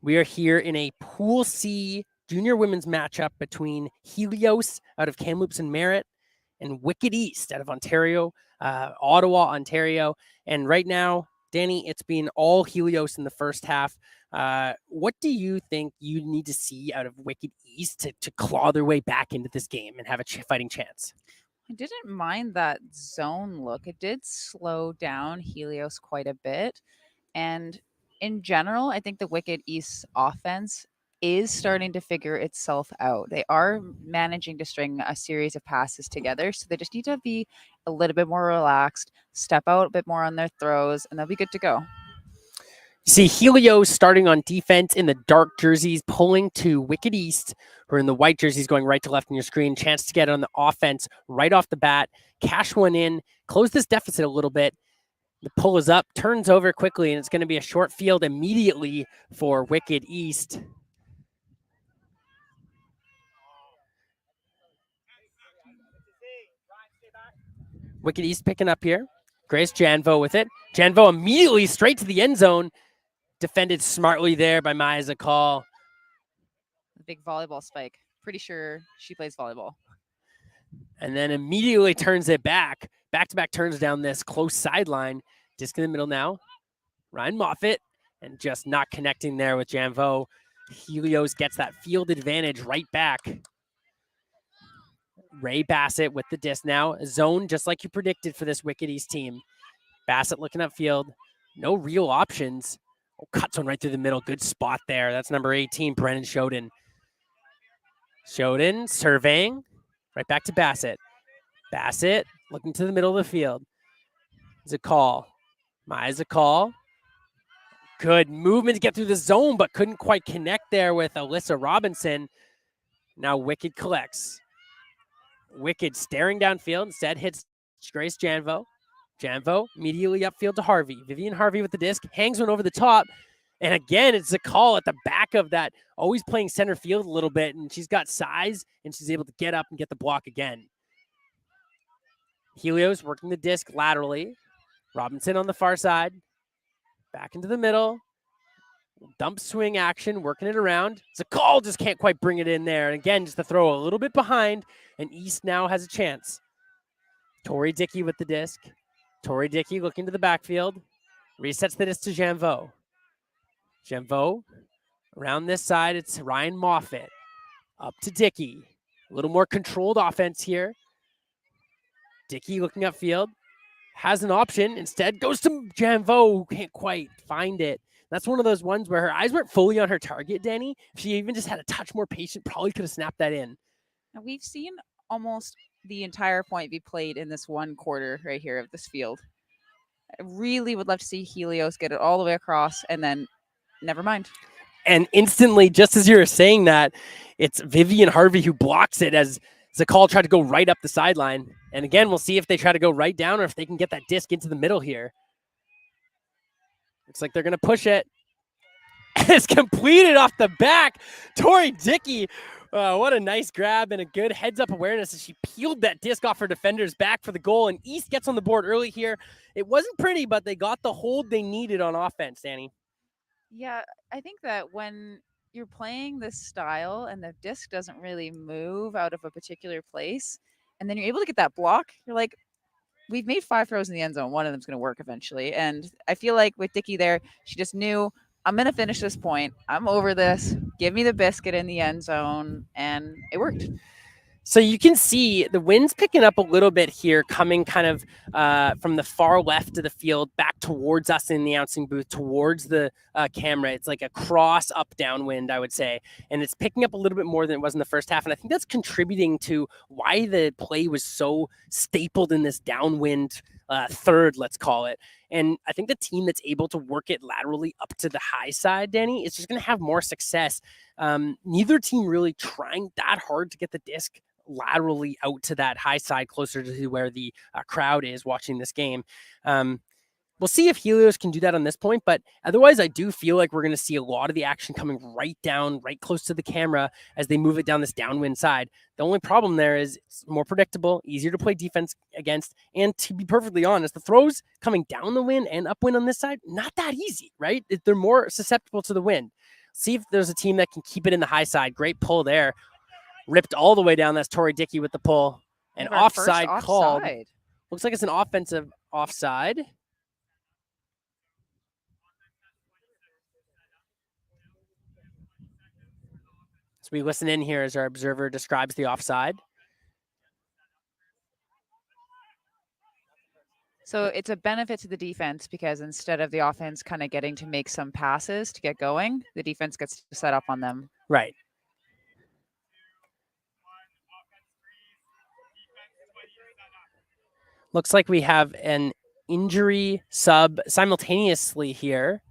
We are here in a Pool C junior women's matchup between Helios out of Kamloops and Merritt and Wicked East out of Ontario, Ottawa, Ontario. And right now, Danny, it's been all Helios in the first half. What do you think you need to see out of Wicked East to claw their way back into this game and have a fighting chance? I didn't mind that zone look. It did slow down Helios quite a bit. And in general, I think the Wicked East offense is starting to figure itself out. They are managing to string a series of passes together. So they just need to be a little bit more relaxed, step out a bit more on their throws, and they'll be good to go. You see Helios starting on defense in the dark jerseys, pulling to Wicked East, who are in the white jerseys going right to left on your screen. Chance to get on the offense right off the bat, cash one in, close this deficit a little bit. The pull is up, turns over quickly, and it's going to be a short field immediately for Wicked East. Wicked East picking up here. Grace Janvo with it. Janvo immediately straight to the end zone. Defended smartly there by Maya Zakal. The big volleyball spike. Pretty sure she plays volleyball. And then immediately turns it back. Back-to-back turns down this close sideline. Disc in the middle now. Ryan Moffitt. And just not connecting there with Janvo. Helios gets that field advantage right back. Ray Bassett with the disc now. Zone just like you predicted for this Wicked East team. Bassett looking upfield. No real options. Oh, cuts one right through the middle. Good spot there. That's number 18, Brennan Shoden. Shoden surveying. Right back to Bassett. Bassett looking to the middle of the field. Zakal. Maya Zakal. Good movement to get through the zone, but couldn't quite connect there with Alyssa Robinson. Now Wicked collects. Wicked staring downfield. Instead hits Grace Janvo. Janvo immediately upfield to Harvey. Vivian Harvey with the disc. Hangs one over the top. And again, it's Zakal at the back of that. Always playing center field a little bit. And she's got size. And she's able to get up and get the block again. Helios working the disc laterally. Robinson on the far side. Back into the middle. Dump swing action, working it around. Zakal just can't quite bring it in there. And again, just to throw a little bit behind. And East now has a chance. Tori Dickey with the disc. Tori Dickey looking to the backfield. Resets the disc to Janvo. Janvo around this side. It's Ryan Moffitt. Up to Dickey. A little more controlled offense here. Dickey looking upfield. Has an option. Instead goes to Janvo, who can't quite find it. That's one of those ones where her eyes weren't fully on her target, Danny. If she even just had a touch more patient, probably could have snapped that in. Now, we've seen almost the entire point be played in this one quarter right here of this field. I really would love to see Helios get it all the way across and then never mind. And instantly, just as you were saying that, it's Vivian Harvey who blocks it as Zakal tried to go right up the sideline. And again, we'll see if they try to go right down or if they can get that disc into the middle here. Looks like they're going to push it. It's completed off the back. Tori Dickey, what a nice grab and a good heads-up awareness as she peeled that disc off her defender's back for the goal. And East gets on the board early here. It wasn't pretty, but they got the hold they needed on offense, Danny. Yeah, I think that when you're playing this style and the disc doesn't really move out of a particular place, and then you're able to get that block, you're like, we've made 5 throws in the end zone. One of them's going to work eventually. And I feel like with Dickey there, she just knew, I'm going to finish this point. I'm over this. Give me the biscuit in the end zone. And it worked. So you can see the wind's picking up a little bit here, coming kind of from the far left of the field back towards us in the announcing booth, towards the camera. It's like a cross up downwind, I would say. And it's picking up a little bit more than it was in the first half. And I think that's contributing to why the play was so stapled in this downwind third, let's call it. And I think the team that's able to work it laterally up to the high side, Danny, is just going to have more success. Neither team really trying that hard to get the disc laterally out to that high side closer to where the crowd is watching this game. we'll see if Helios can do that on this point, but otherwise I do feel like we're going to see a lot of the action coming right close to the camera as they move it down this downwind side. The only problem there is it's more predictable, easier to play defense against, and to be perfectly honest, the throws coming down the wind and upwind on this side, not that easy, right? They're more susceptible to the wind. See if there's a team that can keep it in the high side. Great pull there. Ripped all the way down. That's Tori Dickey with the pull. And offside called. Looks like it's an offensive offside. So we listen in here as our observer describes the offside. So it's a benefit to the defense because instead of the offense kind of getting to make some passes to get going, the defense gets to set up on them. Right. Looks like we have an injury sub simultaneously here.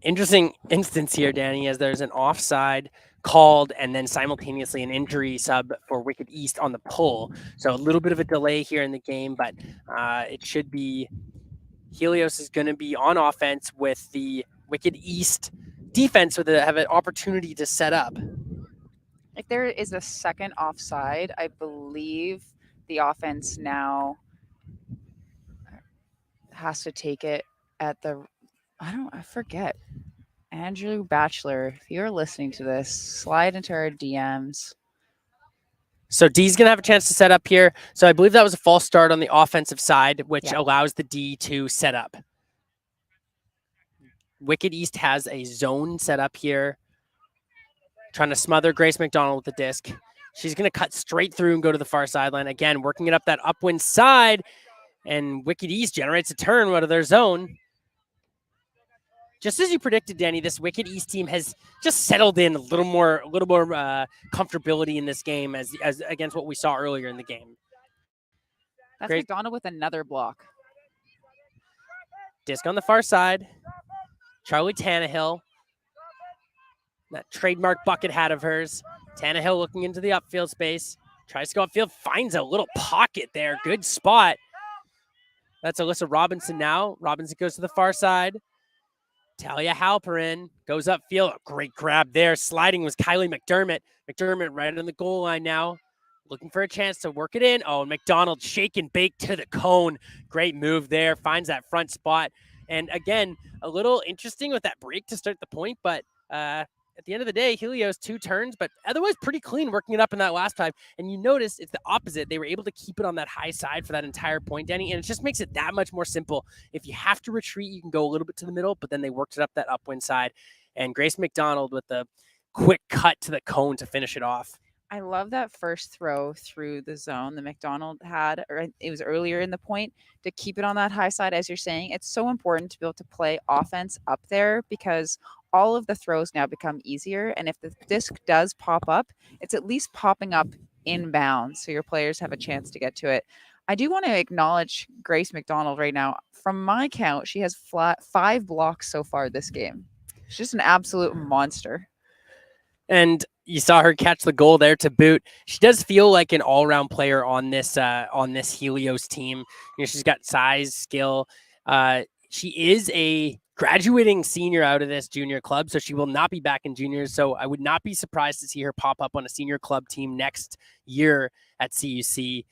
Interesting instance here, Danny, as there's an offside called and then simultaneously an injury sub for Wicked East on the pull. So a little bit of a delay here in the game, but it should be Helios is going to be on offense with the Wicked East defense so they have an opportunity to set up. If there is a second offside, I believe the offense now has to take it at the, I forget. Andrew Batchelor, if you're listening to this, slide into our DMs. So D's going to have a chance to set up here. So I believe that was a false start on the offensive side, which allows the D to set up. Wicked East has a zone set up here. Trying to smother Grace McDonald with the disc. She's going to cut straight through and go to the far sideline. Again, working it up that upwind side. And Wicked East generates a turn out of their zone. Just as you predicted, Danny, this Wicked East team has just settled in a little more comfortability in this game as against what we saw earlier in the game. That's Great. McDonald with another block. Disc on the far side. Charlie Tannehill. That trademark bucket hat of hers. Tannehill looking into the upfield space. Tries to go upfield. Finds a little pocket there. Good spot. That's Alyssa Robinson now. Robinson goes to the far side. Talia Halperin goes upfield. A great grab there. Sliding was Kylie McDermott. McDermott right on the goal line now. Looking for a chance to work it in. Oh, McDonald shake and bake to the cone. Great move there. Finds that front spot. And again, a little interesting with that break to start the point, but at the end of the day, Helios 2 turns, but otherwise pretty clean working it up in that last time. And you notice it's the opposite. They were able to keep it on that high side for that entire point, Danny, and it just makes it that much more simple. If you have to retreat, you can go a little bit to the middle, but then they worked it up that upwind side. And Grace McDonald with the quick cut to the cone to finish it off. I love that first throw through the zone that McDonald had, or it was earlier in the point, to keep it on that high side, as you're saying. It's so important to be able to play offense up there because all of the throws now become easier. And if the disc does pop up, it's at least popping up inbound so your players have a chance to get to it. I do want to acknowledge Grace McDonald right now. From my count, she has 5 blocks so far this game. She's just an absolute monster. And you saw her catch the goal there to boot. She does feel like an all-around player on this Helios team. You know, she's got size, skill. She is a graduating senior out of this junior club, so she will not be back in juniors. So I would not be surprised to see her pop up on a senior club team next year at CUC.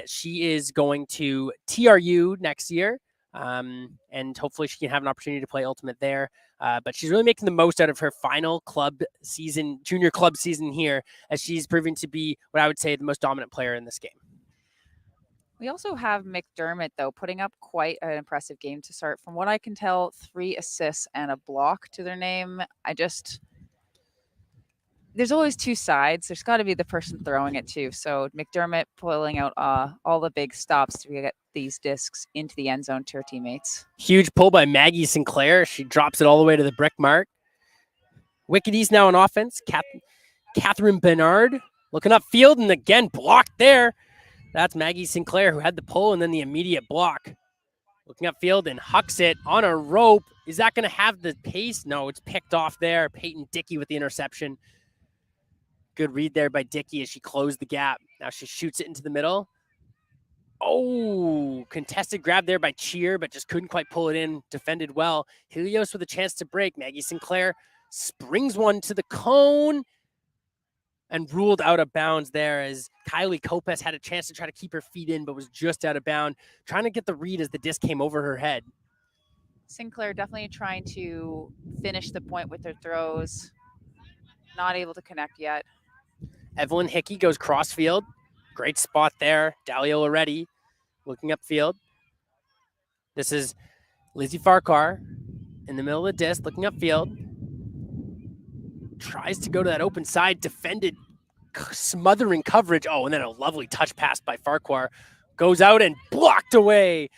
She is going to TRU next year, and hopefully she can have an opportunity to play Ultimate there. But she's really making the most out of her final club season, junior club season here, as she's proving to be what I would say the most dominant player in this game. We also have McDermott, though, putting up quite an impressive game to start. From what I can tell, 3 assists and a block to their name. There's always 2 sides. There's got to be the person throwing it too. So McDermott pulling out all the big stops to get these discs into the end zone to her teammates. Huge pull by Maggie Sinclair. She drops it all the way to the brick mark. Wicked East now on offense. Catherine Bernard looking upfield and again blocked there. That's Maggie Sinclair who had the pull and then the immediate block. Looking upfield and hucks it on a rope. Is that going to have the pace? No, it's picked off there. Peyton Dickey with the interception. Good read there by Dickey as she closed the gap. Now she shoots it into the middle. Oh, contested grab there by Cheer, but just couldn't quite pull it in. Defended well. Helios with a chance to break. Maggie Sinclair springs one to the cone and ruled out of bounds there as Kylie Kopes had a chance to try to keep her feet in, but was just out of bounds, trying to get the read as the disc came over her head. Sinclair definitely trying to finish the point with her throws. Not able to connect yet. Evelyn Hickey goes crossfield. Great spot there. Dalio already looking upfield. This is Lizzie Farquhar in the middle of the disc, looking upfield. Tries to go to that open side, defended, smothering coverage. Oh, and then a lovely touch pass by Farquhar. Goes out and blocked away.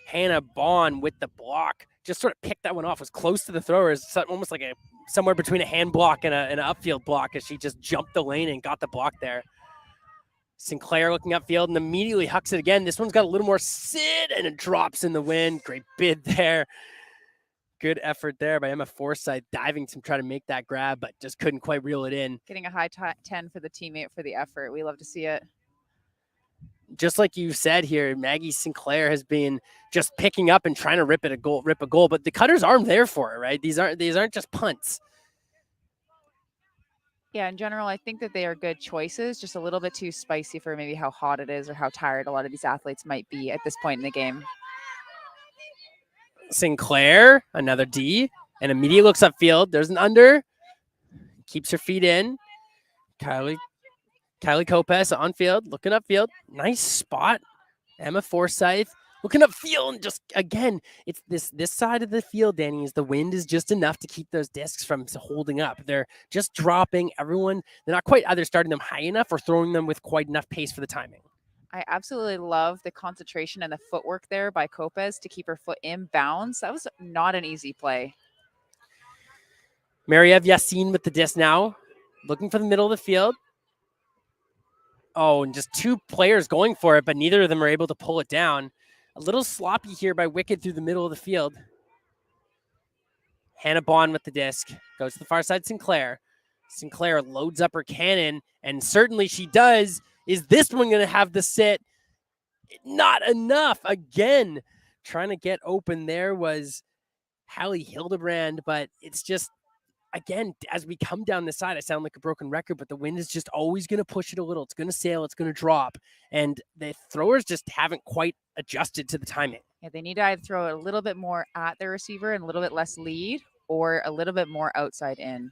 Hannah Bond with the block. Just sort of picked that one off. Was close to the throwers, almost like somewhere between a hand block and an upfield block as she just jumped the lane and got the block there. Sinclair looking upfield and immediately hucks it again. This one's got a little more sit and it drops in the wind. Great bid there. Good effort there by Emma Forsyth, diving to try to make that grab, but just couldn't quite reel it in. Getting a high 10 for the teammate for the effort. We love to see it. Just like you said here, Maggie Sinclair has been just picking up and trying to rip a goal, but the cutters aren't there for it, right? These aren't just punts. Yeah, in general, I think that they are good choices, just a little bit too spicy for maybe how hot it is or how tired a lot of these athletes might be at this point in the game. Sinclair, another D, and immediately looks upfield. There's an under. Keeps her feet in. Kylie Kopes on field, looking upfield. Nice spot. Emma Forsyth looking upfield, and just again, it's this side of the field, Danny, is the wind is just enough to keep those discs from holding up. They're just dropping. They're not quite either starting them high enough or throwing them with quite enough pace for the timing. I absolutely love the concentration and the footwork there by Kopes to keep her foot in bounds. That was not an easy play. Mariev Yassin with the disc now, looking for the middle of the field. Oh, and just two players going for it, but neither of them are able to pull it down. A little sloppy here by Wicked through the middle of the field. Hannah Bond with the disc. Goes to the far side, Sinclair. Sinclair loads up her cannon, and certainly she does. Is this one going to have the sit? Not enough. Again, trying to get open there was Hallie Hildebrand, but it's just, again, as we come down the side, I sound like a broken record, but the wind is just always going to push it a little. It's going to sail. It's going to drop. And the throwers just haven't quite adjusted to the timing. Yeah, they need to either throw it a little bit more at the receiver and a little bit less lead or a little bit more outside in.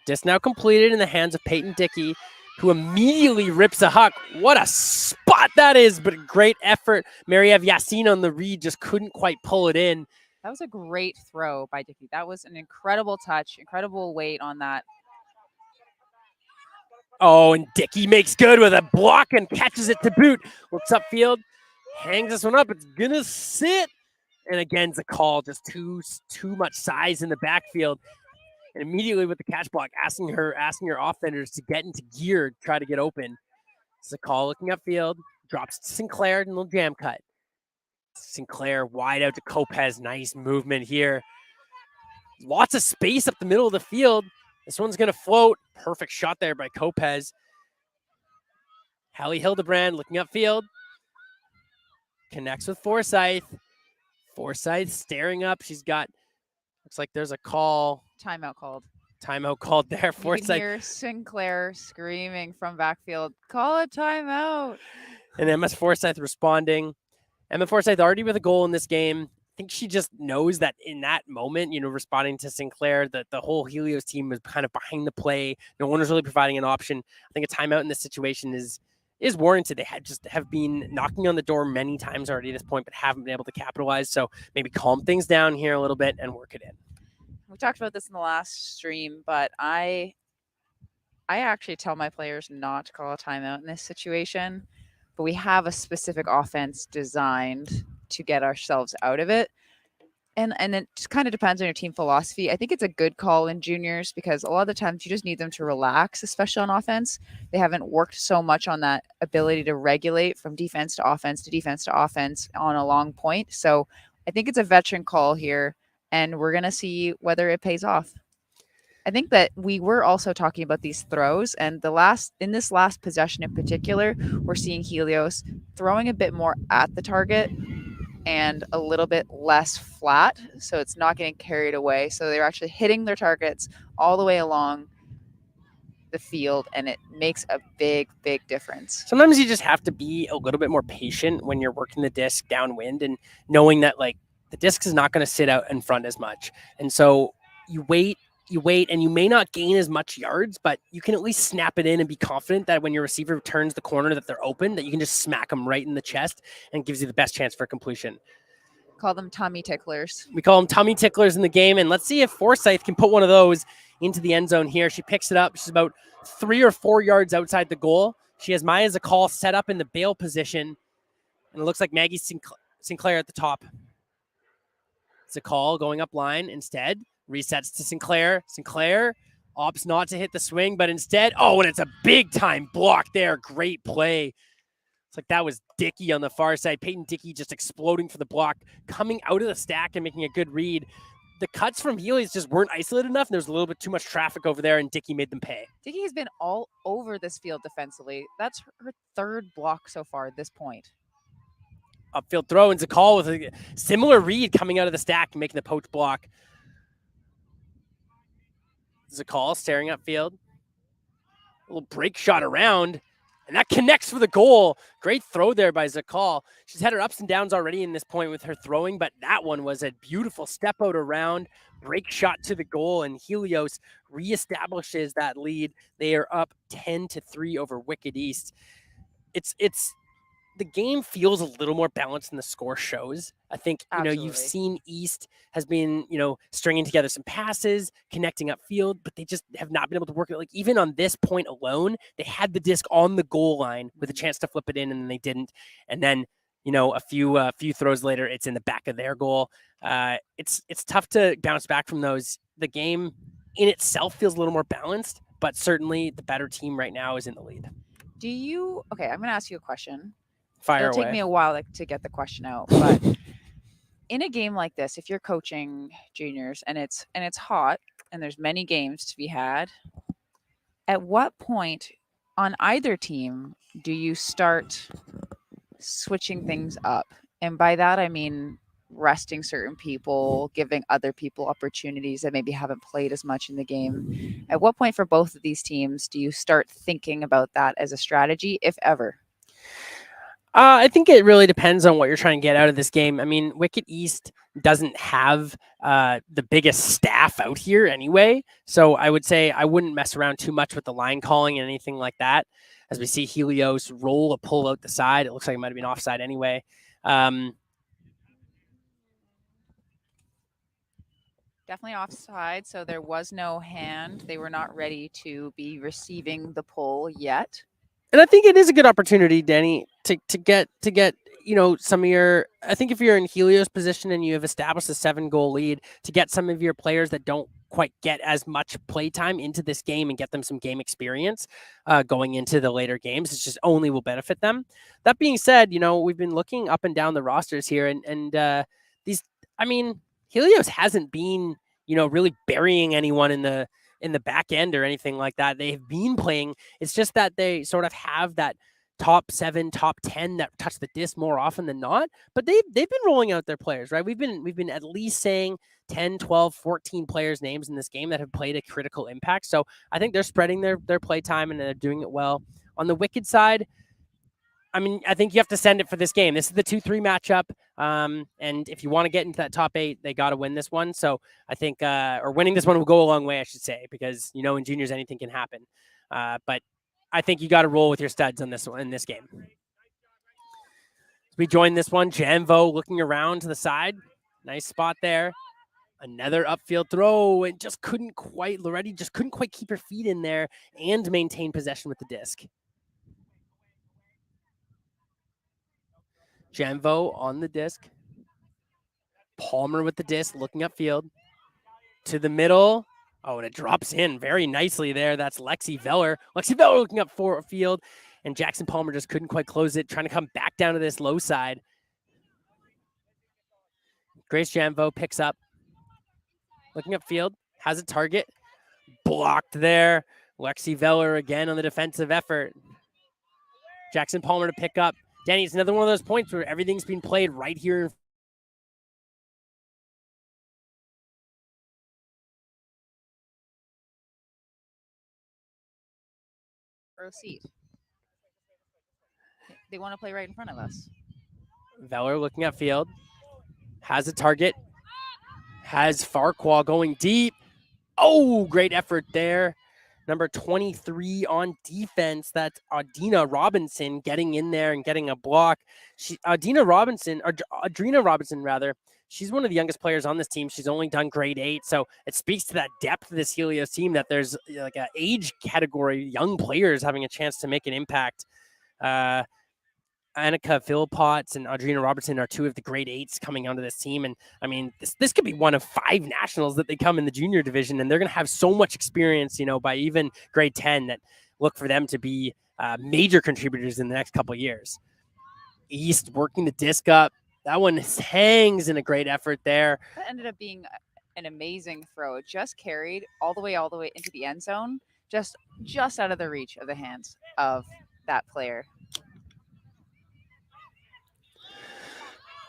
Disc now completed in the hands of Peyton Dickey, who immediately rips a huck. What a spot that is, but a great effort. Mariev Yassin on the read just couldn't quite pull it in. That was a great throw by Dickey. That was an incredible touch, incredible weight on that. Oh, and Dickey makes good with a block and catches it to boot. Looks upfield, hangs this one up. It's going to sit. And again, it's a call, just too much size in the backfield. And immediately with the catch block, asking her offenders to get into gear, try to get open. It's a call looking upfield, drops to Sinclair, and a little jam cut. Sinclair wide out to Kopes. Nice movement here. Lots of space up the middle of the field. This one's going to float. Perfect shot there by Kopes. Hallie Hildebrand looking upfield. Connects with Forsyth. Forsyth staring up. She's got, looks like there's a call. Timeout called. Timeout called there. Forsyth. You can hear Sinclair screaming from backfield, call a timeout. And MS Forsyth responding. Emma Forsyth already with a goal in this game. I think she just knows that in that moment, responding to Sinclair, that the whole Helios team was kind of behind the play. No one was really providing an option. I think a timeout in this situation is warranted. They have been knocking on the door many times already at this point, but haven't been able to capitalize. So maybe calm things down here a little bit and work it in. We talked about this in the last stream, but I actually tell my players not to call a timeout in this situation. But we have a specific offense designed to get ourselves out of it. And it just kind of depends on your team philosophy. I think it's a good call in juniors because a lot of the times you just need them to relax, especially on offense. They haven't worked so much on that ability to regulate from defense to offense to defense to offense on a long point. So I think it's a veteran call here, and we're going to see whether it pays off. I think that we were also talking about these throws, and in this last possession in particular, we're seeing Helios throwing a bit more at the target and a little bit less flat, so it's not getting carried away. So they're actually hitting their targets all the way along the field, and it makes a big difference. Sometimes you just have to be a little bit more patient when you're working the disc downwind and knowing that like the disc is not going to sit out in front as much. And so you wait, and you may not gain as much yards, but you can at least snap it in and be confident that when your receiver turns the corner that they're open, that you can just smack them right in the chest and gives you the best chance for completion. Call them tummy ticklers. We call them tummy ticklers in the game. And let's see if Forsyth can put one of those into the end zone here. She picks it up. She's about 3 or 4 yards outside the goal. She has Maya Zakal set up in the bail position. And it looks like Maggie Sinclair at the top. Zakal going up line instead. Resets to Sinclair. Sinclair opts not to hit the swing, but instead, and it's a big time block there. Great play. It's like that was Dickey on the far side. Peyton Dickey just exploding for the block, coming out of the stack and making a good read. The cuts from Helios just weren't isolated enough. And there was a little bit too much traffic over there, and Dickey made them pay. Dickey has been all over this field defensively. That's her third block so far at this point. Upfield throw, and Zakal with a similar read coming out of the stack and making the poach block. Zakal staring upfield. A little break shot around, and that connects for the goal. Great throw there by Zakal. She's had her ups and downs already in this point with her throwing, but that one was a beautiful step out around, break shot to the goal, and Helios reestablishes that lead. They are up 10-3 over Wicked East. It's the game feels a little more balanced than the score shows. I think, you've seen East has been, stringing together some passes, connecting upfield, but they just have not been able to work it. Like even on this point alone, they had the disc on the goal line with a chance to flip it in, and then they didn't. And then, a few throws later, it's in the back of their goal. It's tough to bounce back from those. The game in itself feels a little more balanced, but certainly the better team right now is in the lead. Okay, I'm going to ask you a question. Fire It'll away. take me a while to get the question out, but in a game like this, if you're coaching juniors and it's hot and there's many games to be had, at what point on either team do you start switching things up? And by that, I mean resting certain people, giving other people opportunities that maybe haven't played as much in the game. At what point for both of these teams do you start thinking about that as a strategy, if ever? I think it really depends on what you're trying to get out of this game. I mean, Wicked East doesn't have the biggest staff out here anyway. So I would say I wouldn't mess around too much with the line calling and anything like that. As we see Helios roll a pull out the side, it looks like it might have been offside anyway. Definitely offside, so there was no hand. They were not ready to be receiving the pull yet. And I think it is a good opportunity, Danny, to get some of your. I think if you're in Helios position and you have established a 7-goal lead, to get some of your players that don't quite get as much play time into this game and get them some game experience going into the later games. It just only will benefit them. That being said, we've been looking up and down the rosters here, and these. I mean, Helios hasn't been really burying anyone in the back end or anything like that. They've been playing. It's just that they sort of have that top 7, top 10 that touch the disc more often than not. But they've been rolling out their players, right? We've been at least saying 10, 12, 14 players' names in this game that have played a critical impact. So I think they're spreading their play time and they're doing it well. On the Wicked side, I mean, I think you have to send it for this game. This is the 2-3 matchup. And if you want to get into that top 8, they got to win this one. So I think, or winning this one will go a long way, I should say, because, in juniors, anything can happen. But I think you got to roll with your studs on this one, in this game. We join this one. Janvo looking around to the side. Nice spot there. Another upfield throw, and Loretti just couldn't quite keep her feet in there and maintain possession with the disc. Janvo on the disc. Palmer with the disc, looking upfield. To the middle. Oh, and it drops in very nicely there. That's Lexi Veller. Lexi Veller looking up for a field. And Jackson Palmer just couldn't quite close it, trying to come back down to this low side. Grace Janvo picks up. Looking upfield. Has a target. blocked there. Lexi Veller again on the defensive effort. Jackson Palmer to pick up. Danny, it's another one of those points where everything's being played right here. Proceed. They want to play right in front of us. Veller looking at field. Has a target. Has Farquhar going deep. Oh, great effort there. Number 23 on defense. That's Adina Robinson getting in there and getting a block. Adrina Robinson, rather. She's one of the youngest players on this team. She's only done grade 8. So it speaks to that depth of this Helios team that there's like an age category, young players having a chance to make an impact. Annika Philpotts and Adrina Robertson are 2 of the grade 8s coming onto this team. And I mean, this could be one of 5 nationals that they come in the junior division, and they're going to have so much experience, by even grade 10 that look for them to be major contributors in the next couple of years. East working the disc up. That one hangs in a great effort there. That ended up being an amazing throw. It just carried all the way into the end zone, just out of the reach of the hands of that player.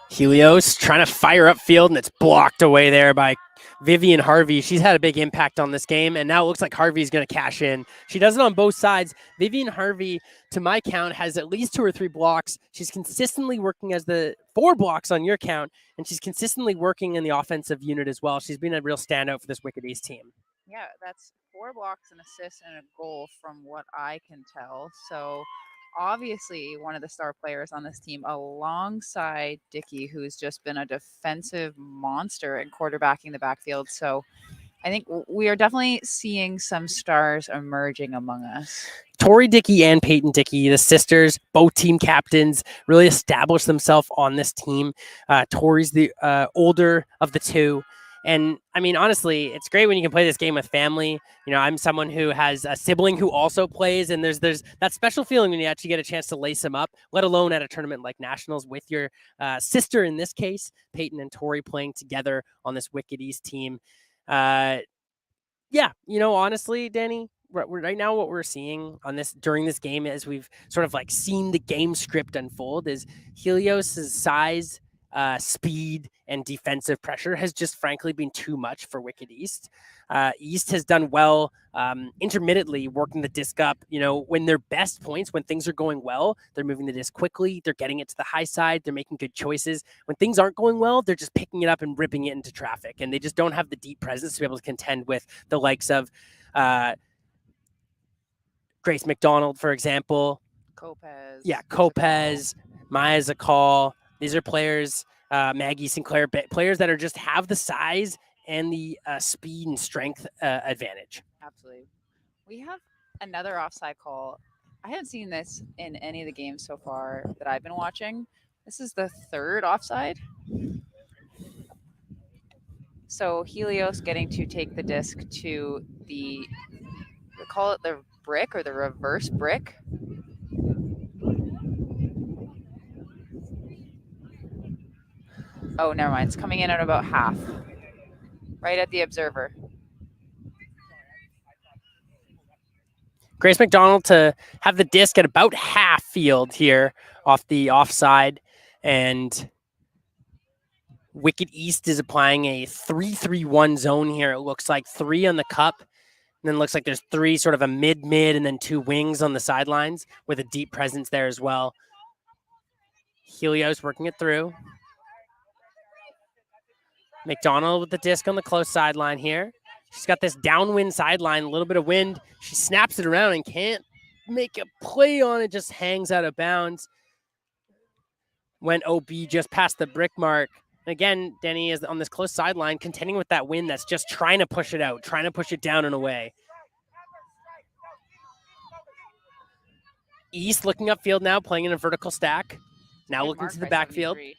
Helios trying to fire up field, and it's blocked away there by Vivian Harvey. She's had a big impact on this game, and now it looks like Harvey's going to cash in. She does it on both sides. Vivian Harvey, to my count, has at least 2 or 3 blocks. She's consistently working as the 4 blocks on your count, and she's consistently working in the offensive unit as well. She's been a real standout for this Wicked East team. Yeah, that's 4 blocks, an assist, and a goal from what I can tell. So obviously one of the star players on this team alongside Dickey, who's just been a defensive monster and quarterbacking the backfield. So I think we are definitely seeing some stars emerging among us. Tori Dickey and Peyton Dickey, the sisters, both team captains, really established themselves on this team. Tori's the older of the 2. And I mean, honestly, it's great when you can play this game with family. I'm someone who has a sibling who also plays, and there's that special feeling when you actually get a chance to lace them up, let alone at a tournament like Nationals with your sister, in this case, Peyton and Tori, playing together on this Wicked East team. Honestly, Danny, right now what we're seeing on this during this game, as we've sort of like seen the game script unfold, is Helios's size, speed, and defensive pressure has just frankly been too much for Wicked East. East has done well intermittently working the disc up. When their best points, when things are going well, they're moving the disc quickly, they're getting it to the high side, they're making good choices. When things aren't going well, they're just picking it up and ripping it into traffic, and they just don't have the deep presence to be able to contend with the likes of Grace McDonald, for example. Kopez, Maya Zakal. These are players, Maggie Sinclair, players that are just have the size and the speed and strength advantage. Absolutely. We have another offside call. I haven't seen this in any of the games so far that I've been watching. This is the 3rd offside. So Helios getting to take the disc to they call it the brick or the reverse brick. Oh, never mind. It's coming in at about half. Right at the observer. Grace McDonald to have the disc at about half field here off the offside. And Wicked East is applying a 3-3-1 zone here. It looks like 3 on the cup. And then looks like there's 3 sort of a mid, and then 2 wings on the sidelines with a deep presence there as well. Helios working it through. McDonald with the disc on the close sideline here. She's got this downwind sideline, a little bit of wind. She snaps it around and can't make a play on it, just hangs out of bounds. Went OB just past the brick mark. And again, Denny is on this close sideline, contending with that wind that's just trying to push it out, trying to push it down and away. East looking upfield now, playing in a vertical stack. Now Good looking mark to the by backfield. 73.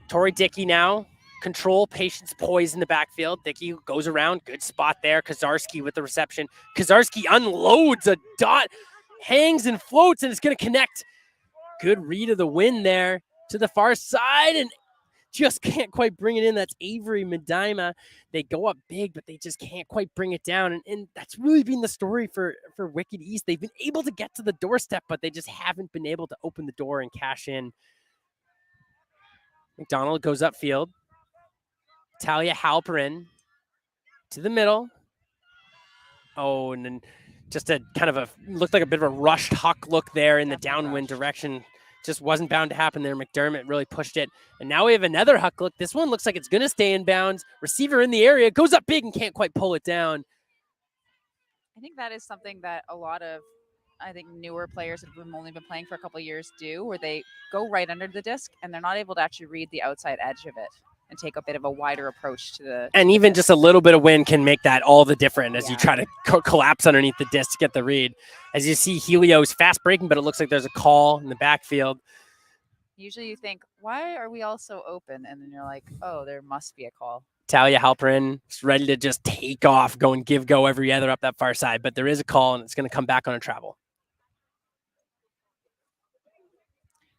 Tori Dickey now. Control, patience, poise in the backfield. Dickey goes around. Good spot there. Kazarski with the reception. Kazarski unloads a dot. Hangs and floats, and it's going to connect. Good read of the wind there to the far side. And just can't quite bring it in. That's Avery Medina. They go up big, but they just can't quite bring it down. And that's really been the story for Wicked East. They've been able to get to the doorstep, but they just haven't been able to open the door and cash in. McDonald goes upfield. Talia Halperin to the middle. Oh, and then just a kind of looked like a bit of a rushed huck look there in the downwind direction. Just wasn't bound to happen there. McDermott really pushed it. And now we have another huck look. This one looks like it's going to stay in bounds. Receiver in the area, goes up big and can't quite pull it down. I think that is something that a lot of, newer players that have only been playing for a couple of years do, where they go right under the disc and they're not able to actually read the outside edge of it and take a bit of a wider approach to the. And even just a little bit of wind can make that all the different as you try to collapse underneath the disc to get the read. As you see, Helios fast breaking, but it looks like there's a call in the backfield. Usually you think, why are we all so open? And then you're like, oh, there must be a call. Talia Halperin is ready to just take off, go and give go every other up that far side, but there is a call and it's going to come back on a travel.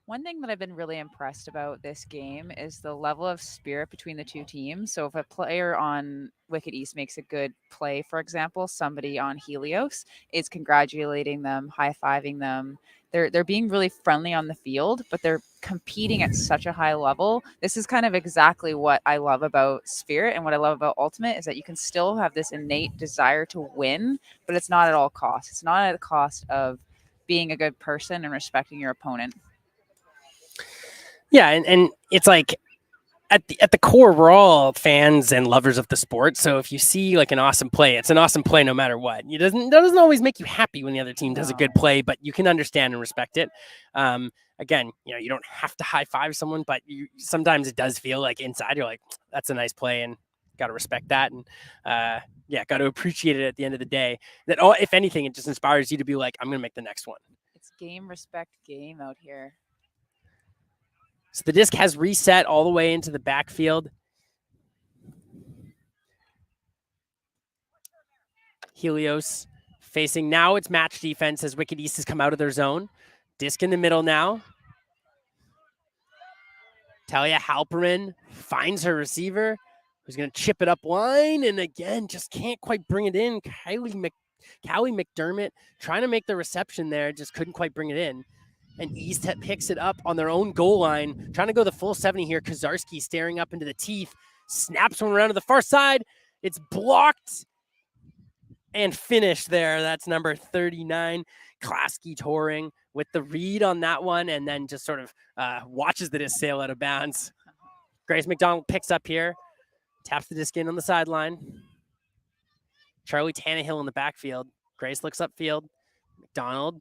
One thing that I've been really impressed about this game is the level of spirit between the two teams. So if a player on Wicked East makes a good play, for example, somebody on Helios is congratulating them, high-fiving them. They're being really friendly on the field, but they're competing at such a high level. This is kind of exactly what I love about Spirit and what I love about Ultimate is that you can still have this innate desire to win, but it's not at all costs. It's not at the cost of being a good person and respecting your opponent. Yeah, and it's like at the core, we're all fans and lovers of the sport. So if you see like an awesome play, it's an awesome play no matter what. It doesn't always make you happy when the other team does a good play, but you can understand and respect it. Again, you don't have to high five someone, but sometimes it does feel like inside you're like, that's a nice play and got to respect that. And got to appreciate it at the end of the day. That if anything, it just inspires you to be like, I'm going to make the next one. It's game, respect, game out here. So the disc has reset all the way into the backfield. Helios facing now it's match defense as Wicked East has come out of their zone. Disc in the middle now. Talia Halperin finds her receiver who's going to chip it up line and again just can't quite bring it in. Callie McDermott trying to make the reception there, just couldn't quite bring it in. And East picks it up on their own goal line, trying to go the full 70 here. Kozarski staring up into the teeth, snaps one around to the far side. It's blocked and finished there. That's number 39, Klasky Touring with the read on that one, and then just sort of watches the disc sail out of bounds. Grace McDonald picks up here, taps the disc in on the sideline. Charlie Tannehill in the backfield. Grace looks upfield. McDonald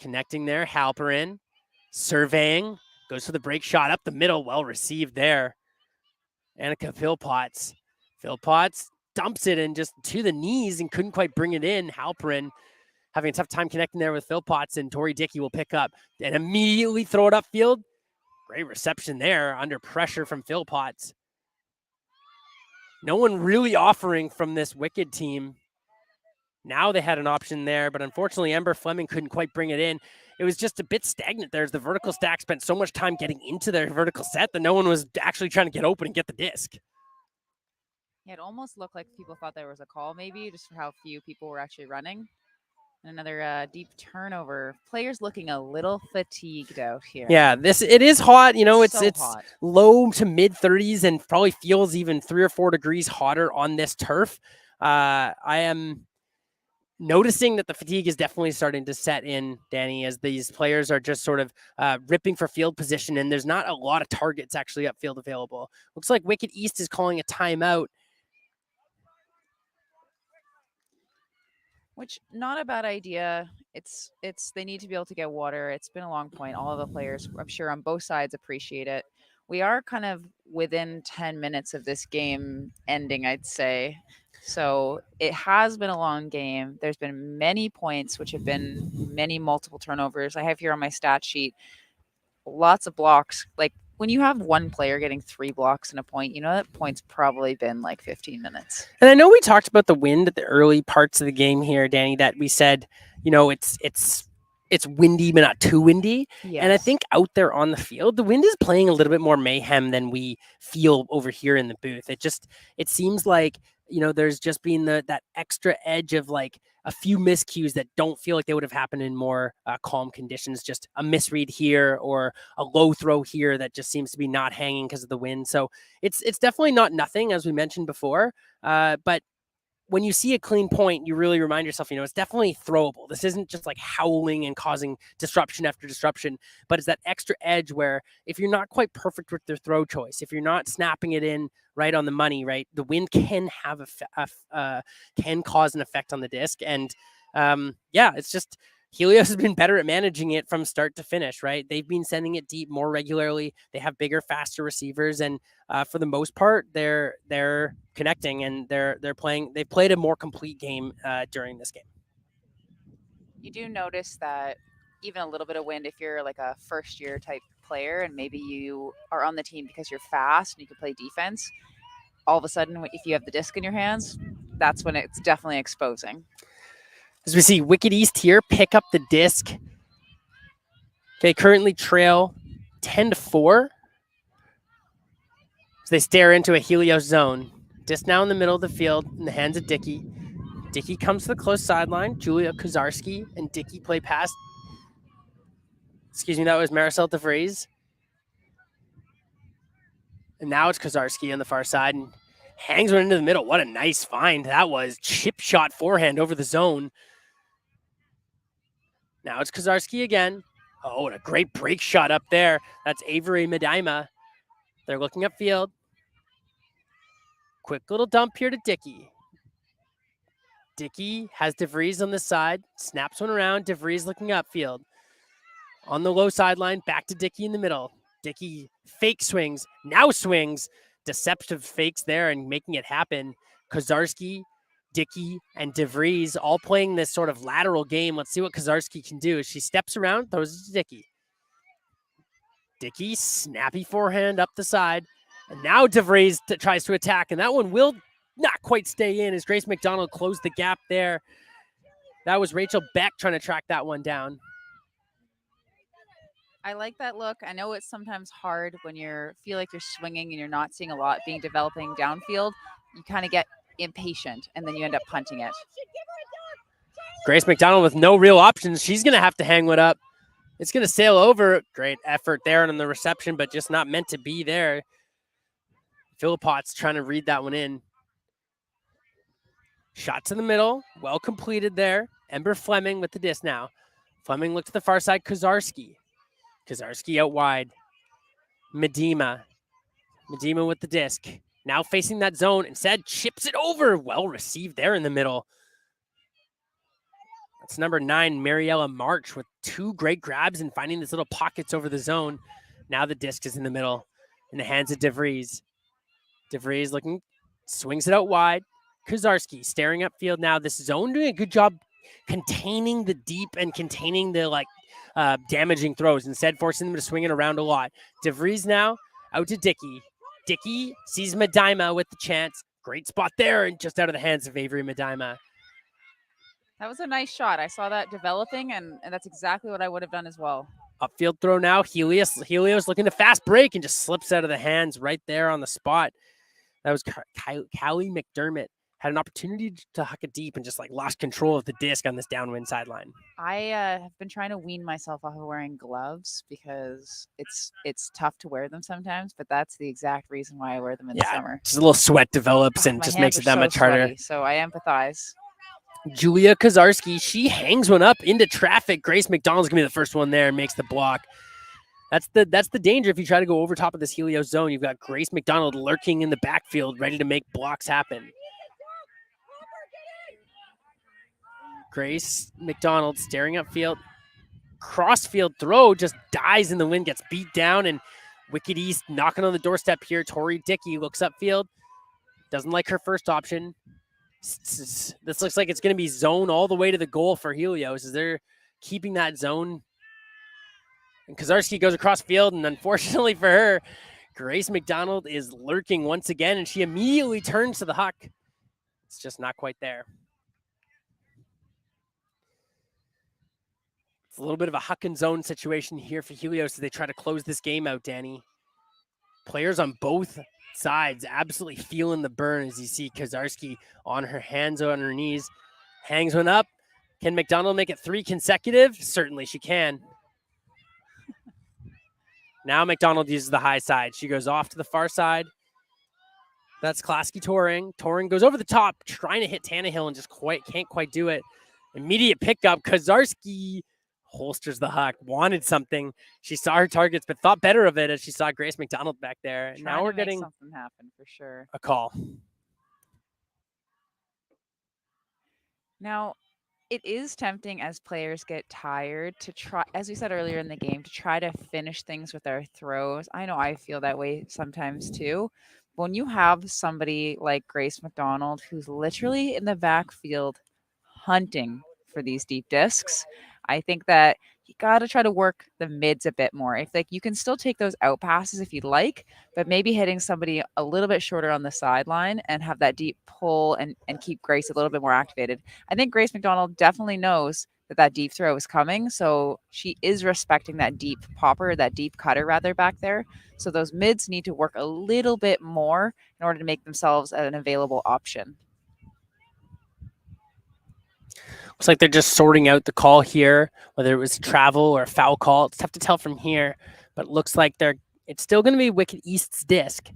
connecting there, Halperin, surveying, goes for the break shot up the middle, well received there. Annika Philpotts dumps it and just to the knees and couldn't quite bring it in. Halperin having a tough time connecting there with Philpotts, and Tori Dickey will pick up and immediately throw it upfield. Great reception there under pressure from Philpotts. No one really offering from this Wicked team. Now they had an option there, but unfortunately, Ember Fleming couldn't quite bring it in. It was just a bit stagnant there as the vertical stack spent so much time getting into their vertical set that no one was actually trying to get open and get the disc. Yeah, it almost looked like people thought there was a call maybe, just for how few people were actually running. And another deep turnover. Players looking a little fatigued out here. Yeah, it is hot. It's hot. Low to mid 30s and probably feels even 3 or 4 degrees hotter on this turf. I am noticing that the fatigue is definitely starting to set in, Danny, as these players are just sort of ripping for field position, and there's not a lot of targets actually upfield available. Looks like Wicked East is calling a timeout. Which, not a bad idea. It's they need to be able to get water. It's been a long point. All of the players, I'm sure on both sides, appreciate it. We are kind of within 10 minutes of this game ending, I'd say. So it has been a long game. There's been many points, which have been many multiple turnovers. I have here on my stat sheet, lots of blocks. Like when you have one player getting 3 blocks in a point, that point's probably been like 15 minutes. And I know we talked about the wind at the early parts of the game here, Danny, that we said, it's it's windy, but not too windy. Yes. And I think out there on the field, the wind is playing a little bit more mayhem than we feel over here in the booth. It seems like, there's just been that extra edge of like a few miscues that don't feel like they would have happened in more calm conditions. Just a misread here or a low throw here that just seems to be not hanging because of the wind. So it's definitely not nothing, as we mentioned before. But when you see a clean point, you really remind yourself, it's definitely throwable. This isn't just like howling and causing disruption after disruption, but it's that extra edge where if you're not quite perfect with their throw choice, if you're not snapping it in right on the money, right, the wind can have can cause an effect on the disc. And it's just Helios has been better at managing it from start to finish, right? They've been sending it deep more regularly. They have bigger, faster receivers, and for the most part, they're connecting and they're playing. They've played a more complete game during this game. You do notice that even a little bit of wind, if you're like a first-year type player, and maybe you are on the team because you're fast and you can play defense, all of a sudden, if you have the disc in your hands, that's when it's definitely exposing. As we see Wicked East here pick up the disc. They currently trail 10-4. As they stare into a Helios zone. Disc now in the middle of the field in the hands of Dickey. Dickey comes to the close sideline. Julia Kozarski and Dickey play past. That was Maricel DeVries. And now it's Kozarski on the far side and hangs one into the middle. What a nice find that was. Chip shot forehand over the zone. Now it's Kozarski again. Oh, and a great break shot up there. That's Avery Medima. They're looking upfield. Quick little dump here to Dickey. Dickey has DeVries on the side. Snaps one around. DeVries looking upfield. On the low sideline, back to Dickey in the middle. Dickey fake swings. Now swings. Deceptive fakes there and making it happen. Kozarski, Dickey, and DeVries all playing this sort of lateral game. Let's see what Kozarski can do. She steps around, throws it to Dickey. Dickey, snappy forehand up the side. And now DeVries tries to attack, and that one will not quite stay in as Grace McDonald closed the gap there. That was Rachel Beck trying to track that one down. I like that look. I know it's sometimes hard when you feel like you're swinging and you're not seeing a lot being developing downfield. You kind of get impatient, and then you end up punting it. Grace McDonald with no real options. She's going to have to hang one up. It's going to sail over. Great effort there on the reception, but just not meant to be there. Philippot's trying to read that one in. Shot to the middle. Well completed there. Ember Fleming with the disc now. Fleming looked to the far side. Kozarski. Kozarski out wide. Medima with the disc. Now facing that zone. Instead, chips it over. Well received there in the middle. That's number 9, Mariella March, with 2 great grabs and finding these little pockets over the zone. Now the disc is in the middle in the hands of DeVries. DeVries looking, swings it out wide. Kozarski staring upfield now. This zone doing a good job containing the deep and containing the damaging throws, instead forcing them to swing it around a lot. DeVries now out to Dickey. Dickey sees Medima with the chance. Great spot there and just out of the hands of Avery Medima. That was a nice shot. I saw that developing, and that's exactly what I would have done as well. Upfield throw now. Helios looking to fast break and just slips out of the hands right there on the spot. That was Callie McDermott. Had an opportunity to huck it deep and just lost control of the disc on this downwind sideline. I have been trying to wean myself off of wearing gloves because it's tough to wear them sometimes, but that's the exact reason why I wear them in the summer. Just a little sweat develops and just makes it that much harder. Sweaty, so I empathize. Julia Kozarski, she hangs one up into traffic. Grace McDonald's gonna be the first one there and makes the block. That's the danger if you try to go over top of this Helios zone. You've got Grace McDonald lurking in the backfield, ready to make blocks happen. Grace McDonald staring upfield. Crossfield throw just dies in the wind, gets beat down, and Wicked East knocking on the doorstep here. Tori Dickey looks upfield. Doesn't like her first option. This looks like it's going to be zone all the way to the goal for Helios. Is they're keeping that zone. And Kozarski goes across field, and unfortunately for her, Grace McDonald is lurking once again, and she immediately turns to the huck. It's just not quite there. It's a little bit of a huck and zone situation here for Helios as they try to close this game out, Danny. Players on both sides absolutely feeling the burn as you see Kozarski on her hands, on her knees, hangs one up. Can McDonald make it 3 consecutive? Certainly she can. Now McDonald uses the high side. She goes off to the far side. That's Klasky Touring. Touring goes over the top, trying to hit Tannehill and just can't quite do it. Immediate pickup. Kozarski holsters the huck. Wanted something. She saw her targets, but thought better of it as she saw Grace McDonald back there. And now we're getting something happen for sure. A call. Now, it is tempting as players get tired to try, as we said earlier in the game, to try to finish things with our throws. I know I feel that way sometimes too. When you have somebody like Grace McDonald, who's literally in the backfield hunting for these deep discs, I think that you got to try to work the mids a bit more. If you can still take those out passes if you'd like, but maybe hitting somebody a little bit shorter on the sideline and have that deep pull and keep Grace a little bit more activated. I think Grace McDonald definitely knows that deep throw is coming. So she is respecting that deep popper, that deep cutter rather back there. So those mids need to work a little bit more in order to make themselves an available option. Looks like they're just sorting out the call here, whether it was travel or a foul call. It's tough to tell from here, but it looks like it's still going to be Wicked East's disc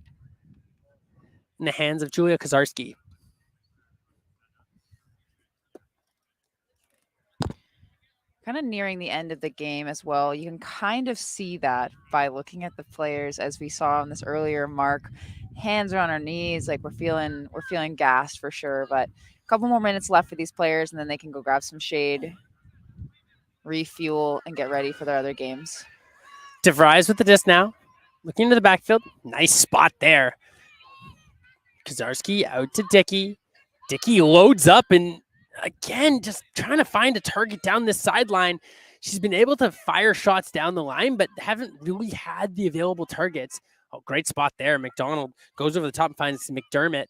in the hands of Julia Kozarski. Kind of nearing the end of the game as well. You can kind of see that by looking at the players, as we saw on this earlier mark. Hands are on our knees, like we're feeling gassed for sure. But a couple more minutes left for these players, and then they can go grab some shade, refuel, and get ready for their other games. DeVries with the disc now, looking into the backfield. Nice spot there. Kozarski out to Dickey. Dickey loads up and again, just trying to find a target down this sideline. She's been able to fire shots down the line, but haven't really had the available targets. Oh, great spot there. McDonald goes over the top and finds McDermott.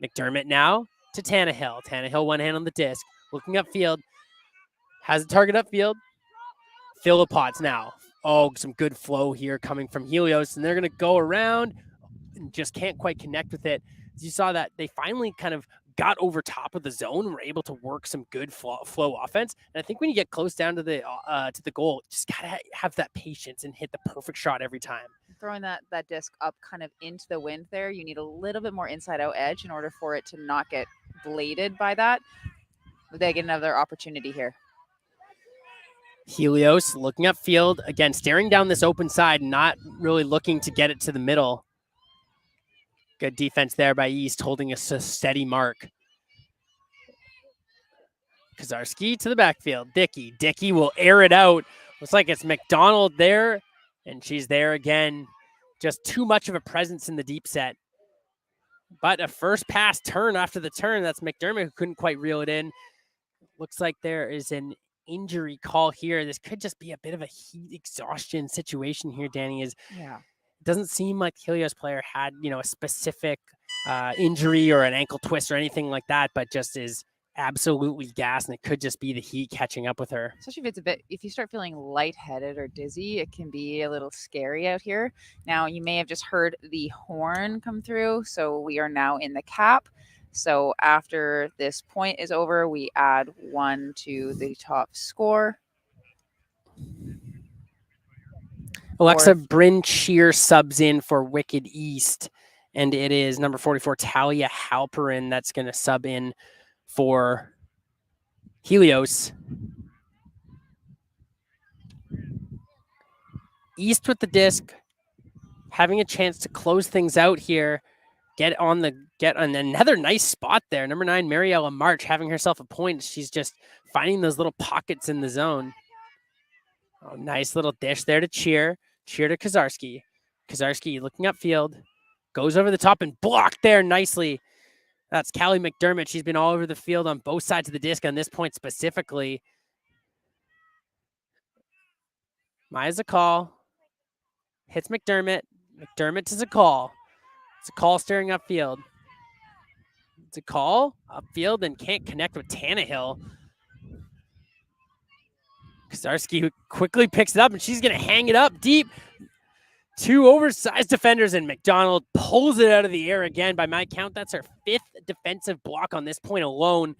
McDermott now to Tannehill. Tannehill, one hand on the disc, looking upfield. Has a target upfield. Philippots now. Oh, some good flow here coming from Helios, and they're going to go around and just can't quite connect with it. As you saw that they finally kind of got over top of the zone and were able to work some good flow offense. And I think when you get close down to the goal, just gotta have that patience and hit the perfect shot every time. Throwing that disc up kind of into the wind there, you need a little bit more inside out edge in order for it to not get bladed by that. They get another opportunity here. Helios looking upfield, again, staring down this open side, not really looking to get it to the middle. Good defense there by East, holding a steady mark. Kozarski to the backfield. Dickey will air it out. Looks like it's McDonald there, and she's there again. Just too much of a presence in the deep set. But a first pass turn after the turn. That's McDermott who couldn't quite reel it in. Looks like there is an injury call here. This could just be a bit of a heat exhaustion situation here, Danny. Yeah. It doesn't seem like the Helios player had, a specific injury or an ankle twist or anything like that, but just is absolutely gassed, and it could just be the heat catching up with her. Especially if you start feeling lightheaded or dizzy, it can be a little scary out here. Now, you may have just heard the horn come through, so we are now in the cap. So after this point is over, we add 1 to the top score. Alexa Bryn Shear subs in for Wicked East, and it is number 44, Talia Halperin, that's going to sub in for Helios. East with the disc, having a chance to close things out here. Get on another nice spot there. Number 9, Mariella March, having herself a point. She's just finding those little pockets in the zone. Oh, nice little dish there to Cheer. Cheer to Kozarski. Kozarski looking upfield. Goes over the top and blocked there nicely. That's Callie McDermott. She's been all over the field on both sides of the disc on this point specifically. Maya's a call. Hits McDermott. McDermott is a call. It's a call staring upfield. It's a call upfield and can't connect with Tannehill. Kozarski who quickly picks it up, and she's going to hang it up deep. Two oversized defenders, and McDonald pulls it out of the air again. By my count, that's her 5th defensive block on this point alone.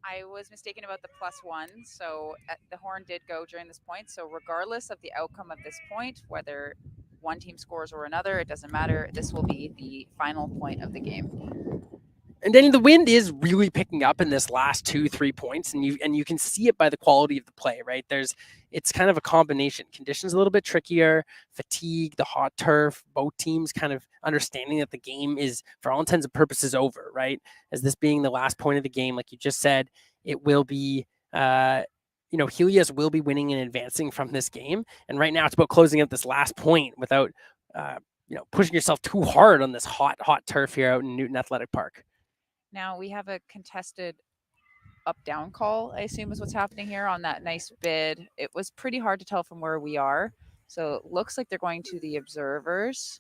I was mistaken about the +1, so the horn did go during this point. So regardless of the outcome of this point, whether one team scores or another, it doesn't matter. This will be the final point of the game. And then the wind is really picking up in this last 2-3 points, and you can see it by the quality of the play, right? It's kind of a combination. Conditions a little bit trickier, fatigue, the hot turf, both teams kind of understanding that the game is, for all intents and purposes, over, right? As this being the last point of the game, like you just said, it will be, Helios will be winning and advancing from this game. And right now it's about closing out this last point without, pushing yourself too hard on this hot turf here out in Newton Athletic Park. Now we have a contested up-down call, I assume is what's happening here on that nice bid. It was pretty hard to tell from where we are. So it looks like they're going to the observers,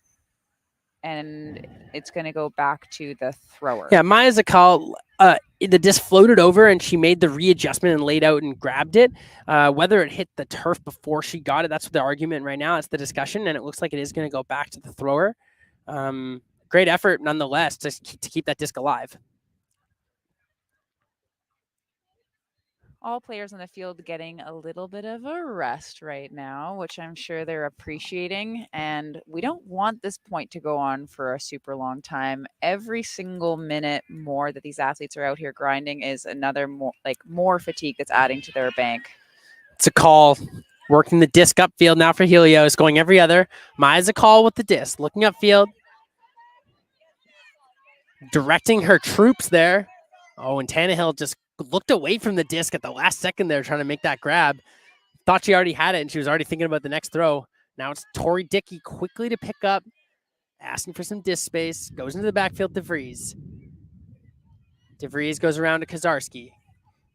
and it's going to go back to the thrower. Yeah, Maya Zakal, the disc floated over, and she made the readjustment and laid out and grabbed it. Whether it hit the turf before she got it, that's the argument right now. It's the discussion, and it looks like it is going to go back to the thrower. Great effort, nonetheless, to keep that disc alive. All players on the field getting a little bit of a rest right now, which I'm sure they're appreciating. And we don't want this point to go on for a super long time. Every single minute more that these athletes are out here grinding is another more fatigue that's adding to their bank. It's a call. Working the disc upfield now for Helios, going every other. Maya's a call with the disc, looking upfield. Directing her troops there. Oh, and Tannehill just looked away from the disc at the last second there, trying to make that grab. Thought she already had it, and she was already thinking about the next throw. Now it's Tori Dickey quickly to pick up, asking for some disc space. Goes into the backfield, DeVries. DeVries goes around to Kozarski.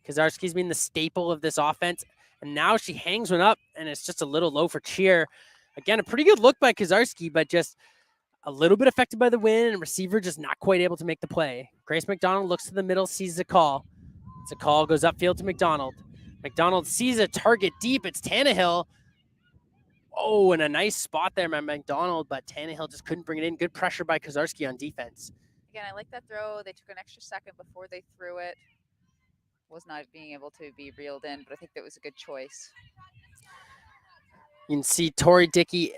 Kozarski's been the staple of this offense, and now she hangs one up, and it's just a little low for cheer. Again, a pretty good look by Kozarski, but just a little bit affected by the wind, and receiver just not quite able to make the play. Grace McDonald looks to the middle, sees the call. The call goes upfield to McDonald. McDonald sees a target deep. It's Tannehill. Oh, and a nice spot there by McDonald, but Tannehill just couldn't bring it in. Good pressure by Kozarski on defense. Again, I like that throw. They took an extra second before they threw it. Was not being able to be reeled in, but I think that was a good choice. You can see Tori Dickey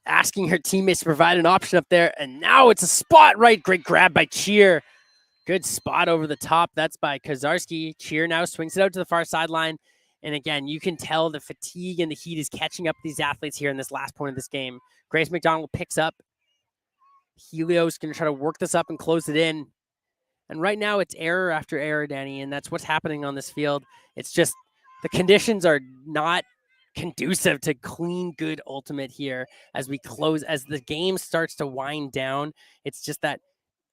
asking her teammates to provide an option up there, and now it's a spot right. Great grab by Cheer. Good spot over the top. That's by Kozarski. Cheer now swings it out to the far sideline. And again, you can tell the fatigue and the heat is catching up these athletes here in this last point of this game. Grace McDonald picks up. Helios going to try to work this up and close it in. And right now it's error after error, Danny, and that's what's happening on this field. It's just the conditions are not conducive to clean, good ultimate here as we close, as the game starts to wind down. It's just that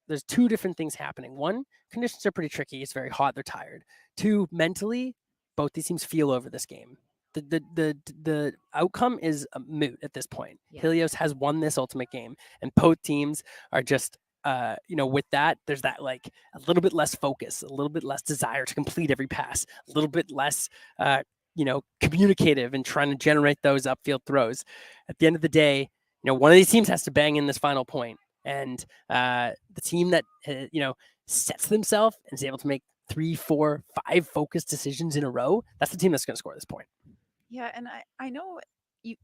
there's two different things happening. One, conditions are pretty tricky. It's very hot. They're tired. Two, mentally, both these teams feel over this game. The outcome is a moot at this point. Yeah. Helios has won this ultimate game, and both teams are just, with that, there's that like a little bit less focus, a little bit less desire to complete every pass, a little bit less, communicative and trying to generate those upfield throws. At the end of the day, one of these teams has to bang in this final point. And the team that, sets themselves and is able to make 3, 4, 5 focused decisions in a row, that's the team that's going to score this point. Yeah, and I know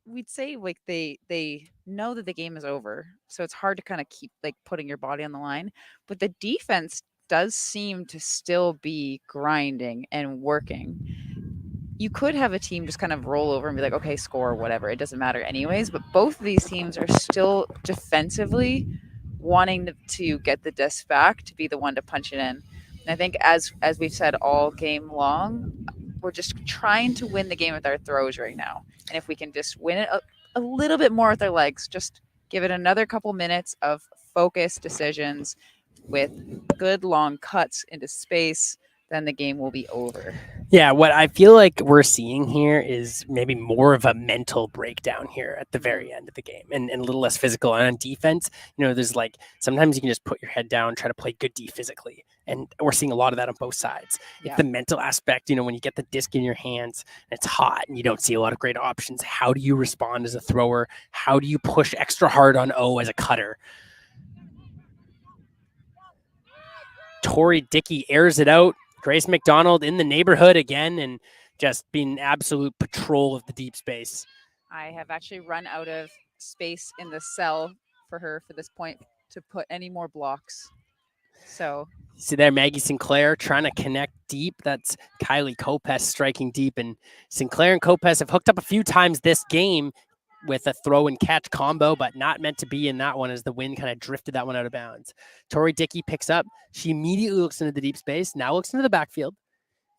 we'd say like they know that the game is over, so it's hard to kind of keep like putting your body on the line. But the defense does seem to still be grinding and working. You could have a team just kind of roll over and be like, okay, score, whatever. It doesn't matter anyways. But both of these teams are still defensively wanting to get the disc back, to be the one to punch it in. And I think as we've said all game long, we're just trying to win the game with our throws right now. And if we can just win it a little bit more with our legs, just give it another couple minutes of focused decisions with good long cuts into space, then the game will be over. Yeah, what I feel like we're seeing here is maybe more of a mental breakdown here at the very end of the game and a little less physical. And on defense, there's like sometimes you can just put your head down, try to play good D physically. And we're seeing a lot of that on both sides. It's the mental aspect, when you get the disc in your hands and it's hot and you don't see a lot of great options. How do you respond as a thrower? How do you push extra hard on O as a cutter? Tori Dickey airs it out. Grace McDonald in the neighborhood again and just being absolute patrol of the deep space. I have actually run out of space in the cell for her for this point to put any more blocks. So see there, Maggie Sinclair trying to connect deep. That's Kylie Kopes striking deep. And Sinclair and Kopes have hooked up a few times this game with a throw and catch combo, but not meant to be in that one as the wind kind of drifted that one out of bounds. Tori Dickey picks up. She immediately looks into the deep space, now looks into the backfield,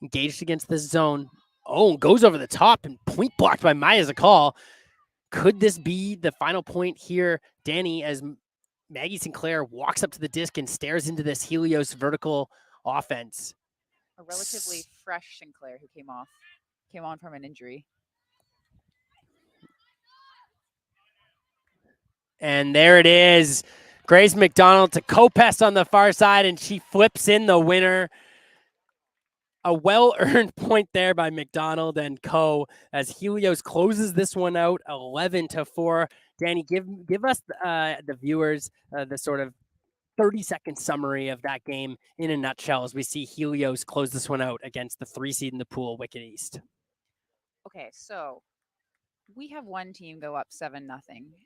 engaged against this zone. Oh, goes over the top and point blocked by Maya Zakal. Could this be the final point here, Danny, as Maggie Sinclair walks up to the disc and stares into this Helios vertical offense? A relatively fresh Sinclair who came on from an injury. And there it is. Grace McDonald to Kopes on the far side, and she flips in the winner. A well-earned point there by McDonald and Co. as Helios closes this one out 11-4. Danny, give us the viewers the sort of 30-second summary of that game in a nutshell as we see Helios close this one out against the 3 seed in the pool, Wicked East. Okay, so we have one team go up 7-0,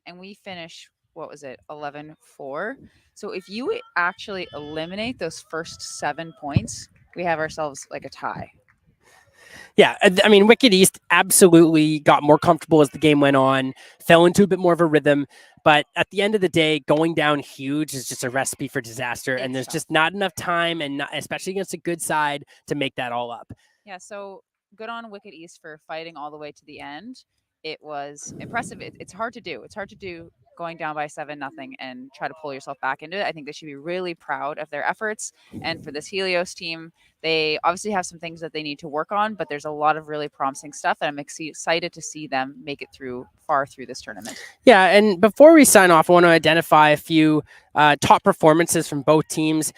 and we finish, 11-4. So if you actually eliminate those first 7 points, we have ourselves like a tie. Yeah, I mean, Wicked East absolutely got more comfortable as the game went on, fell into a bit more of a rhythm. But at the end of the day, going down huge is just a recipe for disaster. And there's just not enough time, and especially against a good side, to make that all up. Yeah, so good on Wicked East for fighting all the way to the end. It was impressive. It's hard to do. It's hard to do going down by 7-0 and try to pull yourself back into it. I think they should be really proud of their efforts. And for this Helios team, they obviously have some things that they need to work on, but there's a lot of really promising stuff. And I'm excited to see them make it far through this tournament. Yeah, and before we sign off, I want to identify a few top performances from both teams.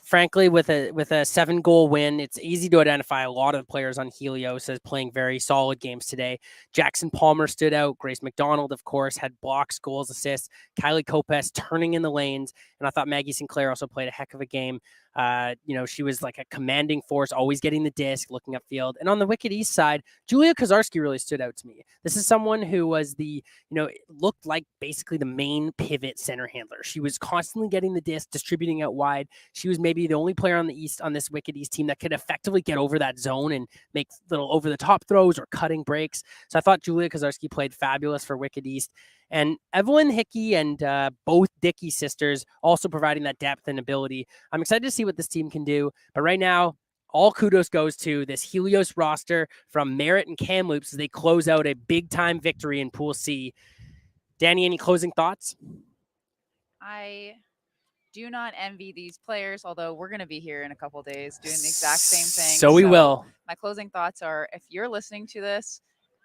Frankly, with a 7-goal win, it's easy to identify a lot of players on Helios as playing very solid games today. Jackson Palmer stood out. Grace McDonald, of course, had blocks, goals, assists. Kylie Kopes turning in the lanes. And I thought Maggie Sinclair also played a heck of a game. She was like a commanding force, always getting the disc, looking upfield. And on the Wicked East side, Julia Kozarski really stood out to me. This is someone who was looked like basically the main pivot center handler. She was constantly getting the disc, distributing out wide. She was maybe the only player on this Wicked East team that could effectively get over that zone and make little over the top throws or cutting breaks. So I thought Julia Kozarski played fabulous for Wicked East. And Evelyn Hickey and both Dickey sisters also providing that depth and ability. I'm excited to see what this team can do. But right now, all kudos goes to this Helios roster from Merritt and Kamloops as they close out a big-time victory in Pool C. Danny, any closing thoughts? I do not envy these players, although we're going to be here in a couple days doing the exact same thing. So we will. My closing thoughts are, if you're listening to this,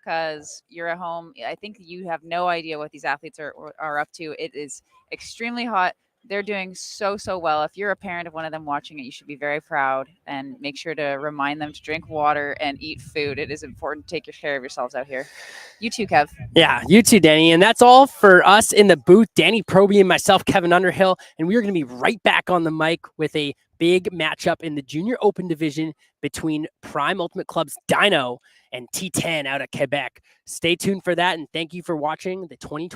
because you're at home, I think you have no idea what these athletes are up to. It is extremely hot. They're doing so well. If you're a parent of one of them watching it, you should be very proud and make sure to remind them to drink water and eat food. It is important to take care of yourselves out here. You too, Kev. Yeah, you too, Danny. And that's all for us in the booth. Danny Proby and myself, Kevin Underhill. And we are going to be right back on the mic with a big matchup in the Junior Open division between Prime Ultimate Club's Dino and T10 out of Quebec. Stay tuned for that, and thank you for watching the 2020